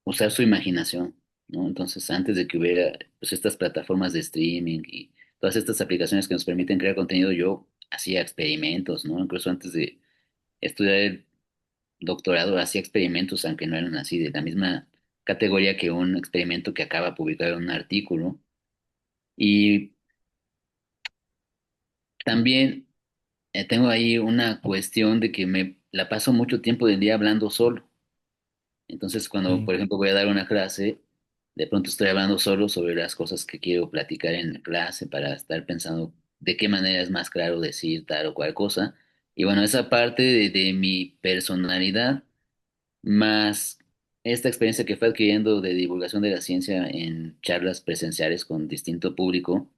usar su imaginación, ¿no? Entonces, antes de que hubiera pues estas plataformas de streaming y todas estas aplicaciones que nos permiten crear contenido, yo hacía experimentos, ¿no? Incluso antes de estudiar el doctorado hacía experimentos, aunque no eran así de la misma categoría que un experimento que acaba de publicar en un artículo. Y también tengo ahí una cuestión de que me la paso mucho tiempo del día hablando solo. Entonces, cuando, Ok, por ejemplo, voy a dar una clase, de pronto estoy hablando solo sobre las cosas que quiero platicar en la clase para estar pensando de qué manera es más claro decir tal o cual cosa. Y bueno, esa parte de mi personalidad, más esta experiencia que fue adquiriendo de divulgación de la ciencia en charlas presenciales con distinto público,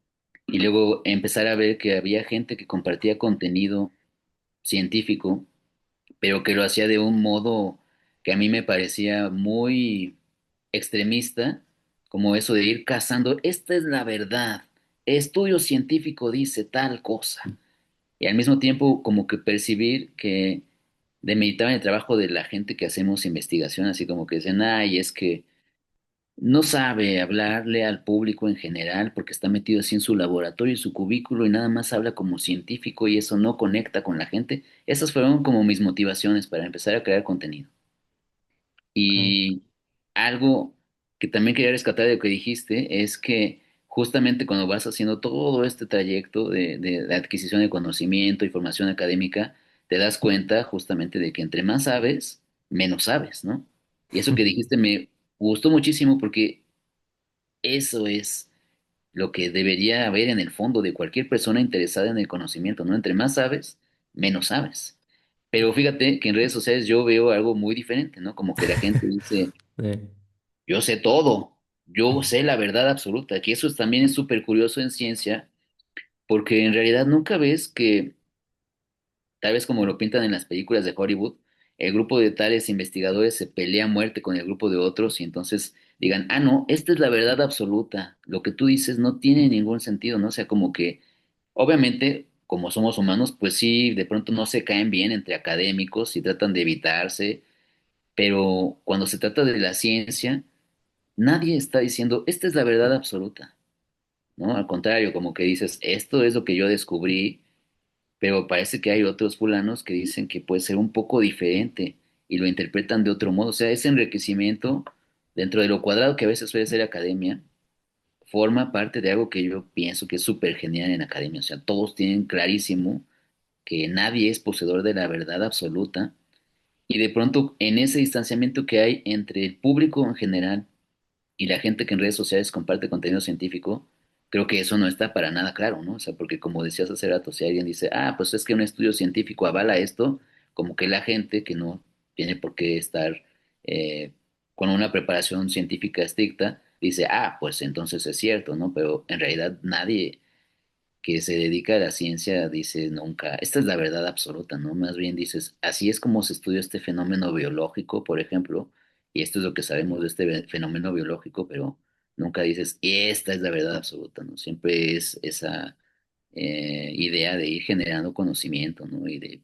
y luego empezar a ver que había gente que compartía contenido científico pero que lo hacía de un modo que a mí me parecía muy extremista, como eso de ir cazando, esta es la verdad, estudio científico dice tal cosa, y al mismo tiempo como que percibir que demeritaban el trabajo de la gente que hacemos investigación, así como que dicen, ay, es que no sabe hablarle al público en general porque está metido así en su laboratorio y su cubículo y nada más habla como científico y eso no conecta con la gente. Esas fueron como mis motivaciones para empezar a crear contenido. ok. Y algo que también quería rescatar de lo que dijiste es que justamente cuando vas haciendo todo este trayecto de adquisición de conocimiento y formación académica, te das cuenta justamente de que entre más sabes, menos sabes, ¿no? Y eso que dijiste me gustó muchísimo porque eso es lo que debería haber en el fondo de cualquier persona interesada en el conocimiento, ¿no? Entre más sabes, menos sabes. Pero fíjate que en redes sociales yo veo algo muy diferente, ¿no? Como que la gente dice, Sí. yo sé todo, yo sé la verdad absoluta, que eso también es súper curioso en ciencia, porque en realidad nunca ves que, tal vez como lo pintan en las películas de Hollywood, el grupo de tales investigadores se pelea a muerte con el grupo de otros y entonces digan, ah, no, esta es la verdad absoluta, lo que tú dices no tiene ningún sentido, ¿no? O sea, como que, obviamente, como somos humanos, pues sí, de pronto no se caen bien entre académicos y tratan de evitarse, pero cuando se trata de la ciencia, nadie está diciendo, esta es la verdad absoluta, ¿no? Al contrario, como que dices, esto es lo que yo descubrí, pero parece que hay otros fulanos que dicen que puede ser un poco diferente y lo interpretan de otro modo. O sea, ese enriquecimiento dentro de lo cuadrado que a veces suele ser academia, forma parte de algo que yo pienso que es súper genial en academia. O sea, todos tienen clarísimo que nadie es poseedor de la verdad absoluta y de pronto en ese distanciamiento que hay entre el público en general y la gente que en redes sociales comparte contenido científico, creo que eso no está para nada claro, ¿no? O sea, porque como decías hace rato, si alguien dice, ah, pues es que un estudio científico avala esto, como que la gente que no tiene por qué estar eh, con una preparación científica estricta, dice, ah, pues entonces es cierto, ¿no? Pero en realidad nadie que se dedica a la ciencia dice nunca, esta es la verdad absoluta, ¿no? Más bien dices, así es como se estudia este fenómeno biológico, por ejemplo, y esto es lo que sabemos de este fenómeno biológico, pero nunca dices, esta es la verdad absoluta, ¿no? Siempre es esa idea de ir generando conocimiento, ¿no? Y de,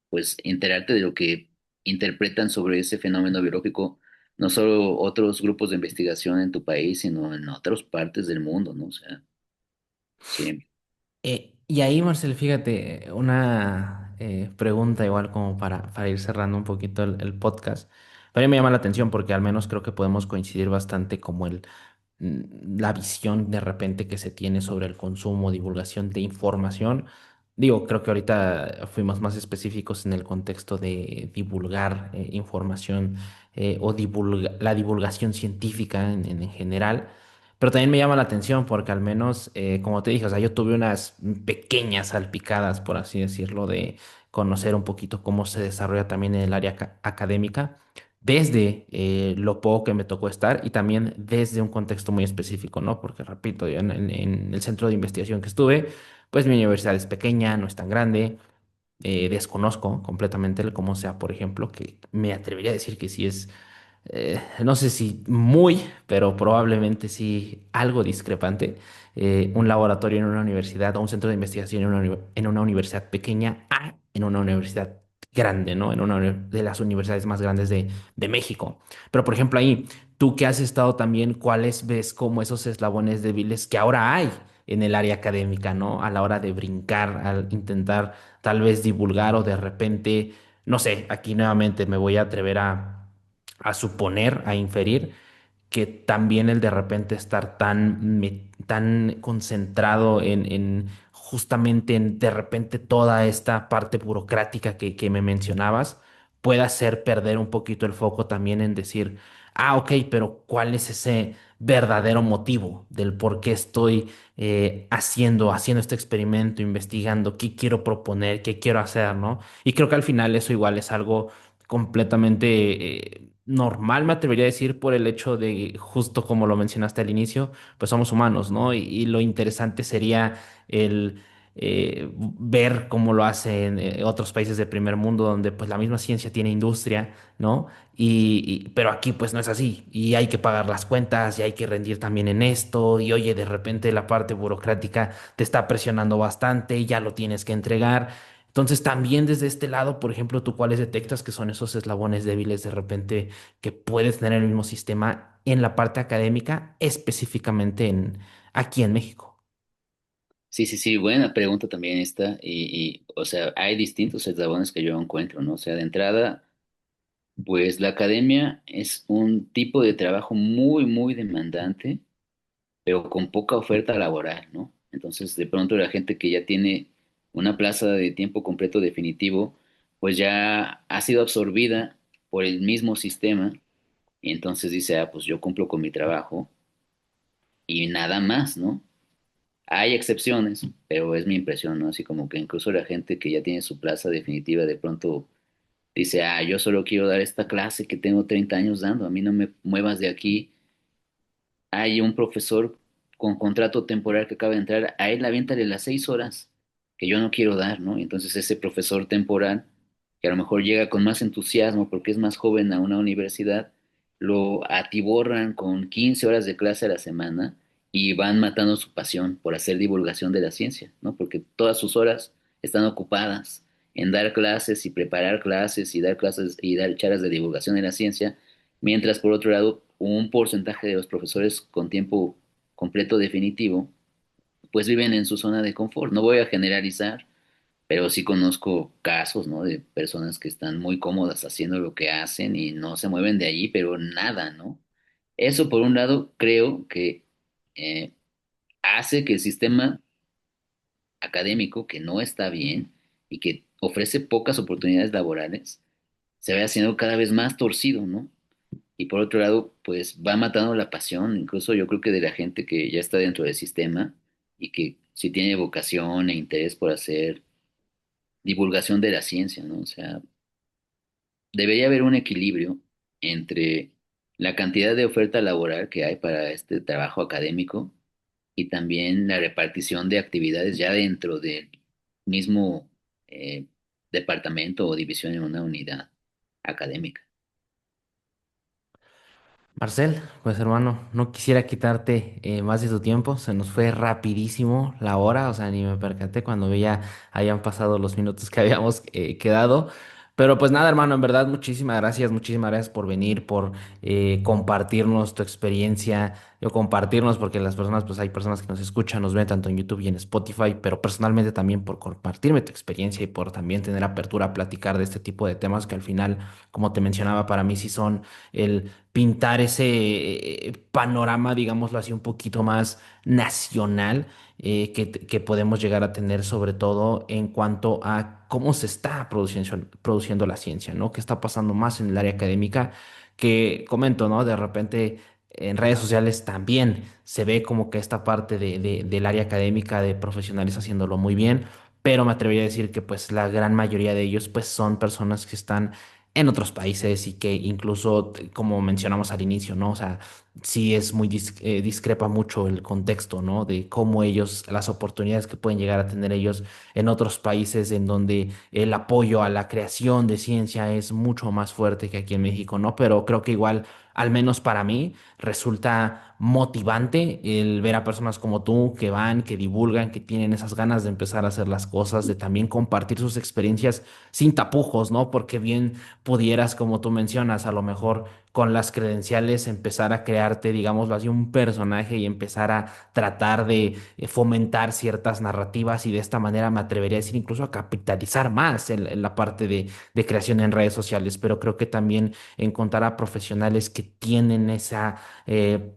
pues, enterarte de lo que interpretan sobre ese fenómeno biológico, no solo otros grupos de investigación en tu país, sino en otras partes del mundo, ¿no? O sea, sí. Y ahí, Marcel, fíjate, una pregunta igual como para ir cerrando un poquito el podcast. Pero me llama la atención porque al menos creo que podemos coincidir bastante como la visión de repente que se tiene sobre el consumo, divulgación de información. Digo, creo que ahorita fuimos más específicos en el contexto de divulgar información o la divulgación científica en general. Pero también me llama la atención porque al menos, como te dije, o sea, yo tuve unas pequeñas salpicadas, por así decirlo, de conocer un poquito cómo se desarrolla también en el área académica desde lo poco que me tocó estar y también desde un contexto muy específico, ¿no? Porque repito, yo en el centro de investigación que estuve, pues mi universidad es pequeña, no es tan grande, desconozco completamente el cómo sea, por ejemplo, que me atrevería a decir que sí es no sé si muy, pero probablemente sí algo discrepante, un laboratorio en una universidad o un centro de investigación en una universidad pequeña a en una universidad grande, ¿no? En de las universidades más grandes de México. Pero, por ejemplo, ahí, tú que has estado también, ¿cuáles ves como esos eslabones débiles que ahora hay en el área académica, ¿no? A la hora de brincar, al intentar tal vez divulgar o de repente, no sé, aquí nuevamente me voy a atrever a suponer, a inferir, que también el de repente estar tan concentrado en justamente en de repente toda esta parte burocrática que me mencionabas, pueda hacer perder un poquito el foco también en decir, ah, ok, pero ¿cuál es ese verdadero motivo del por qué estoy haciendo este experimento, investigando, qué quiero proponer, qué quiero hacer, ¿no? Y creo que al final eso igual es algo completamente normal, me atrevería a decir, por el hecho de, justo como lo mencionaste al inicio, pues somos humanos, ¿no? Y lo interesante sería el ver cómo lo hacen otros países del primer mundo, donde pues la misma ciencia tiene industria, ¿no? Pero aquí pues no es así, y hay que pagar las cuentas, y hay que rendir también en esto, y oye, de repente la parte burocrática te está presionando bastante, y ya lo tienes que entregar. Entonces, también desde este lado, por ejemplo, ¿tú cuáles detectas que son esos eslabones débiles de repente que puedes tener el mismo sistema en la parte académica, específicamente aquí en México? Sí, sí, sí, buena pregunta también esta. O sea, hay distintos eslabones que yo encuentro, ¿no? O sea, de entrada, pues la academia es un tipo de trabajo muy, muy demandante, pero con poca oferta laboral, ¿no? Entonces, de pronto la gente que ya tiene una plaza de tiempo completo definitivo, pues ya ha sido absorbida por el mismo sistema y entonces dice, ah, pues yo cumplo con mi trabajo y nada más, ¿no? Hay excepciones, pero es mi impresión, ¿no? Así como que incluso la gente que ya tiene su plaza definitiva de pronto dice, ah, yo solo quiero dar esta clase que tengo 30 años dando, a mí no me muevas de aquí. Hay un profesor con contrato temporal que acaba de entrar, a él aviéntale las 6 horas que yo no quiero dar, ¿no? Entonces ese profesor temporal, que a lo mejor llega con más entusiasmo porque es más joven a una universidad, lo atiborran con 15 horas de clase a la semana y van matando su pasión por hacer divulgación de la ciencia, ¿no? Porque todas sus horas están ocupadas en dar clases y preparar clases y dar charlas de divulgación de la ciencia, mientras por otro lado un porcentaje de los profesores con tiempo completo definitivo pues viven en su zona de confort. No voy a generalizar, pero sí conozco casos, ¿no? De personas que están muy cómodas haciendo lo que hacen y no se mueven de allí, pero nada, ¿no? Eso por un lado creo que eh, hace que el sistema académico, que no está bien y que ofrece pocas oportunidades laborales, se vaya haciendo cada vez más torcido, ¿no? Y por otro lado, pues va matando la pasión, incluso yo creo que de la gente que ya está dentro del sistema y que sí tiene vocación e interés por hacer divulgación de la ciencia, ¿no? O sea, debería haber un equilibrio entre la cantidad de oferta laboral que hay para este trabajo académico y también la repartición de actividades ya dentro del mismo eh, departamento o división en una unidad académica. Marcel, pues hermano, no quisiera quitarte más de tu tiempo, se nos fue rapidísimo la hora, o sea, ni me percaté cuando ya hayan pasado los minutos que habíamos quedado. Pero pues nada, hermano, en verdad, muchísimas gracias por venir, por compartirnos tu experiencia, yo compartirnos, porque las personas, pues hay personas que nos escuchan, nos ven tanto en YouTube y en Spotify, pero personalmente también por compartirme tu experiencia y por también tener apertura a platicar de este tipo de temas que al final, como te mencionaba, para mí sí son el pintar ese panorama, digámoslo así, un poquito más nacional que podemos llegar a tener, sobre todo en cuanto a cómo se está produciendo la ciencia, ¿no? ¿Qué está pasando más en el área académica? Que comento, ¿no? De repente en redes sociales también se ve como que esta parte del área académica de profesionales haciéndolo muy bien, pero me atrevería a decir que pues la gran mayoría de ellos pues son personas que están en otros países y que incluso, como mencionamos al inicio, ¿no? O sea, sí es muy discrepa mucho el contexto, ¿no? De cómo ellos, las oportunidades que pueden llegar a tener ellos en otros países en donde el apoyo a la creación de ciencia es mucho más fuerte que aquí en México, ¿no? Pero creo que igual, al menos para mí, resulta motivante el ver a personas como tú que van, que divulgan, que tienen esas ganas de empezar a hacer las cosas, de también compartir sus experiencias sin tapujos, ¿no? Porque bien pudieras, como tú mencionas, a lo mejor con las credenciales empezar a crearte, digámoslo así, un personaje y empezar a tratar de fomentar ciertas narrativas y de esta manera me atrevería a decir incluso a capitalizar más en la parte de creación en redes sociales, pero creo que también encontrar a profesionales que tienen eh,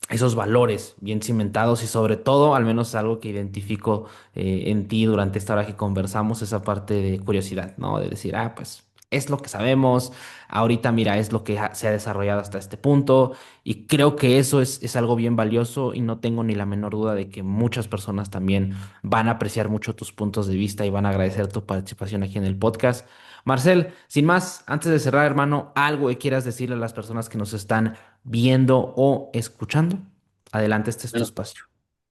esos valores bien cimentados y sobre todo, al menos algo que identifico en ti durante esta hora que conversamos, esa parte de curiosidad, ¿no? De decir, ah, pues es lo que sabemos, ahorita mira, es lo que se ha desarrollado hasta este punto y creo que eso es algo bien valioso y no tengo ni la menor duda de que muchas personas también van a apreciar mucho tus puntos de vista y van a agradecer tu participación aquí en el podcast. Marcel, sin más, antes de cerrar, hermano, algo que quieras decirle a las personas que nos están viendo o escuchando. Adelante, este es tu Bueno, espacio.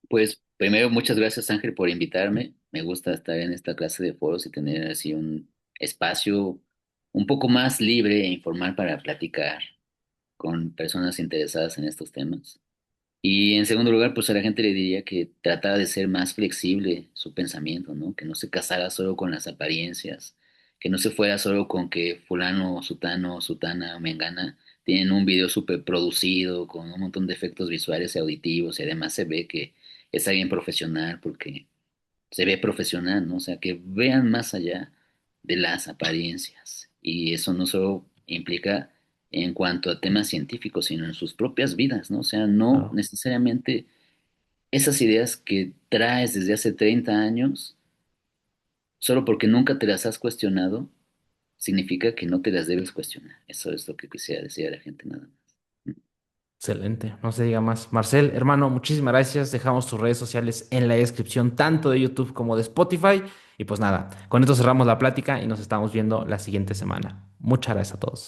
pues primero muchas gracias Ángel por invitarme. Me gusta estar en esta clase de foros y tener así un espacio un poco más libre e informal para platicar con personas interesadas en estos temas. Y en segundo lugar, pues a la gente le diría que tratara de ser más flexible su pensamiento, ¿no? Que no se casara solo con las apariencias, que no se fuera solo con que fulano, sutano, sutana o mengana tienen un video súper producido con un montón de efectos visuales y auditivos y además se ve que es alguien profesional porque se ve profesional, ¿no? O sea, que vean más allá de las apariencias. Y eso no solo implica en cuanto a temas científicos, sino en sus propias vidas, ¿no? O sea, no Claro. necesariamente esas ideas que traes desde hace 30 años, solo porque nunca te las has cuestionado, significa que no te las debes cuestionar. Eso es lo que quisiera decir a la gente nada más. Excelente, no se diga más. Marcel, hermano, muchísimas gracias. Dejamos tus redes sociales en la descripción, tanto de YouTube como de Spotify. Y pues nada, con esto cerramos la plática y nos estamos viendo la siguiente semana. Muchas gracias a todos.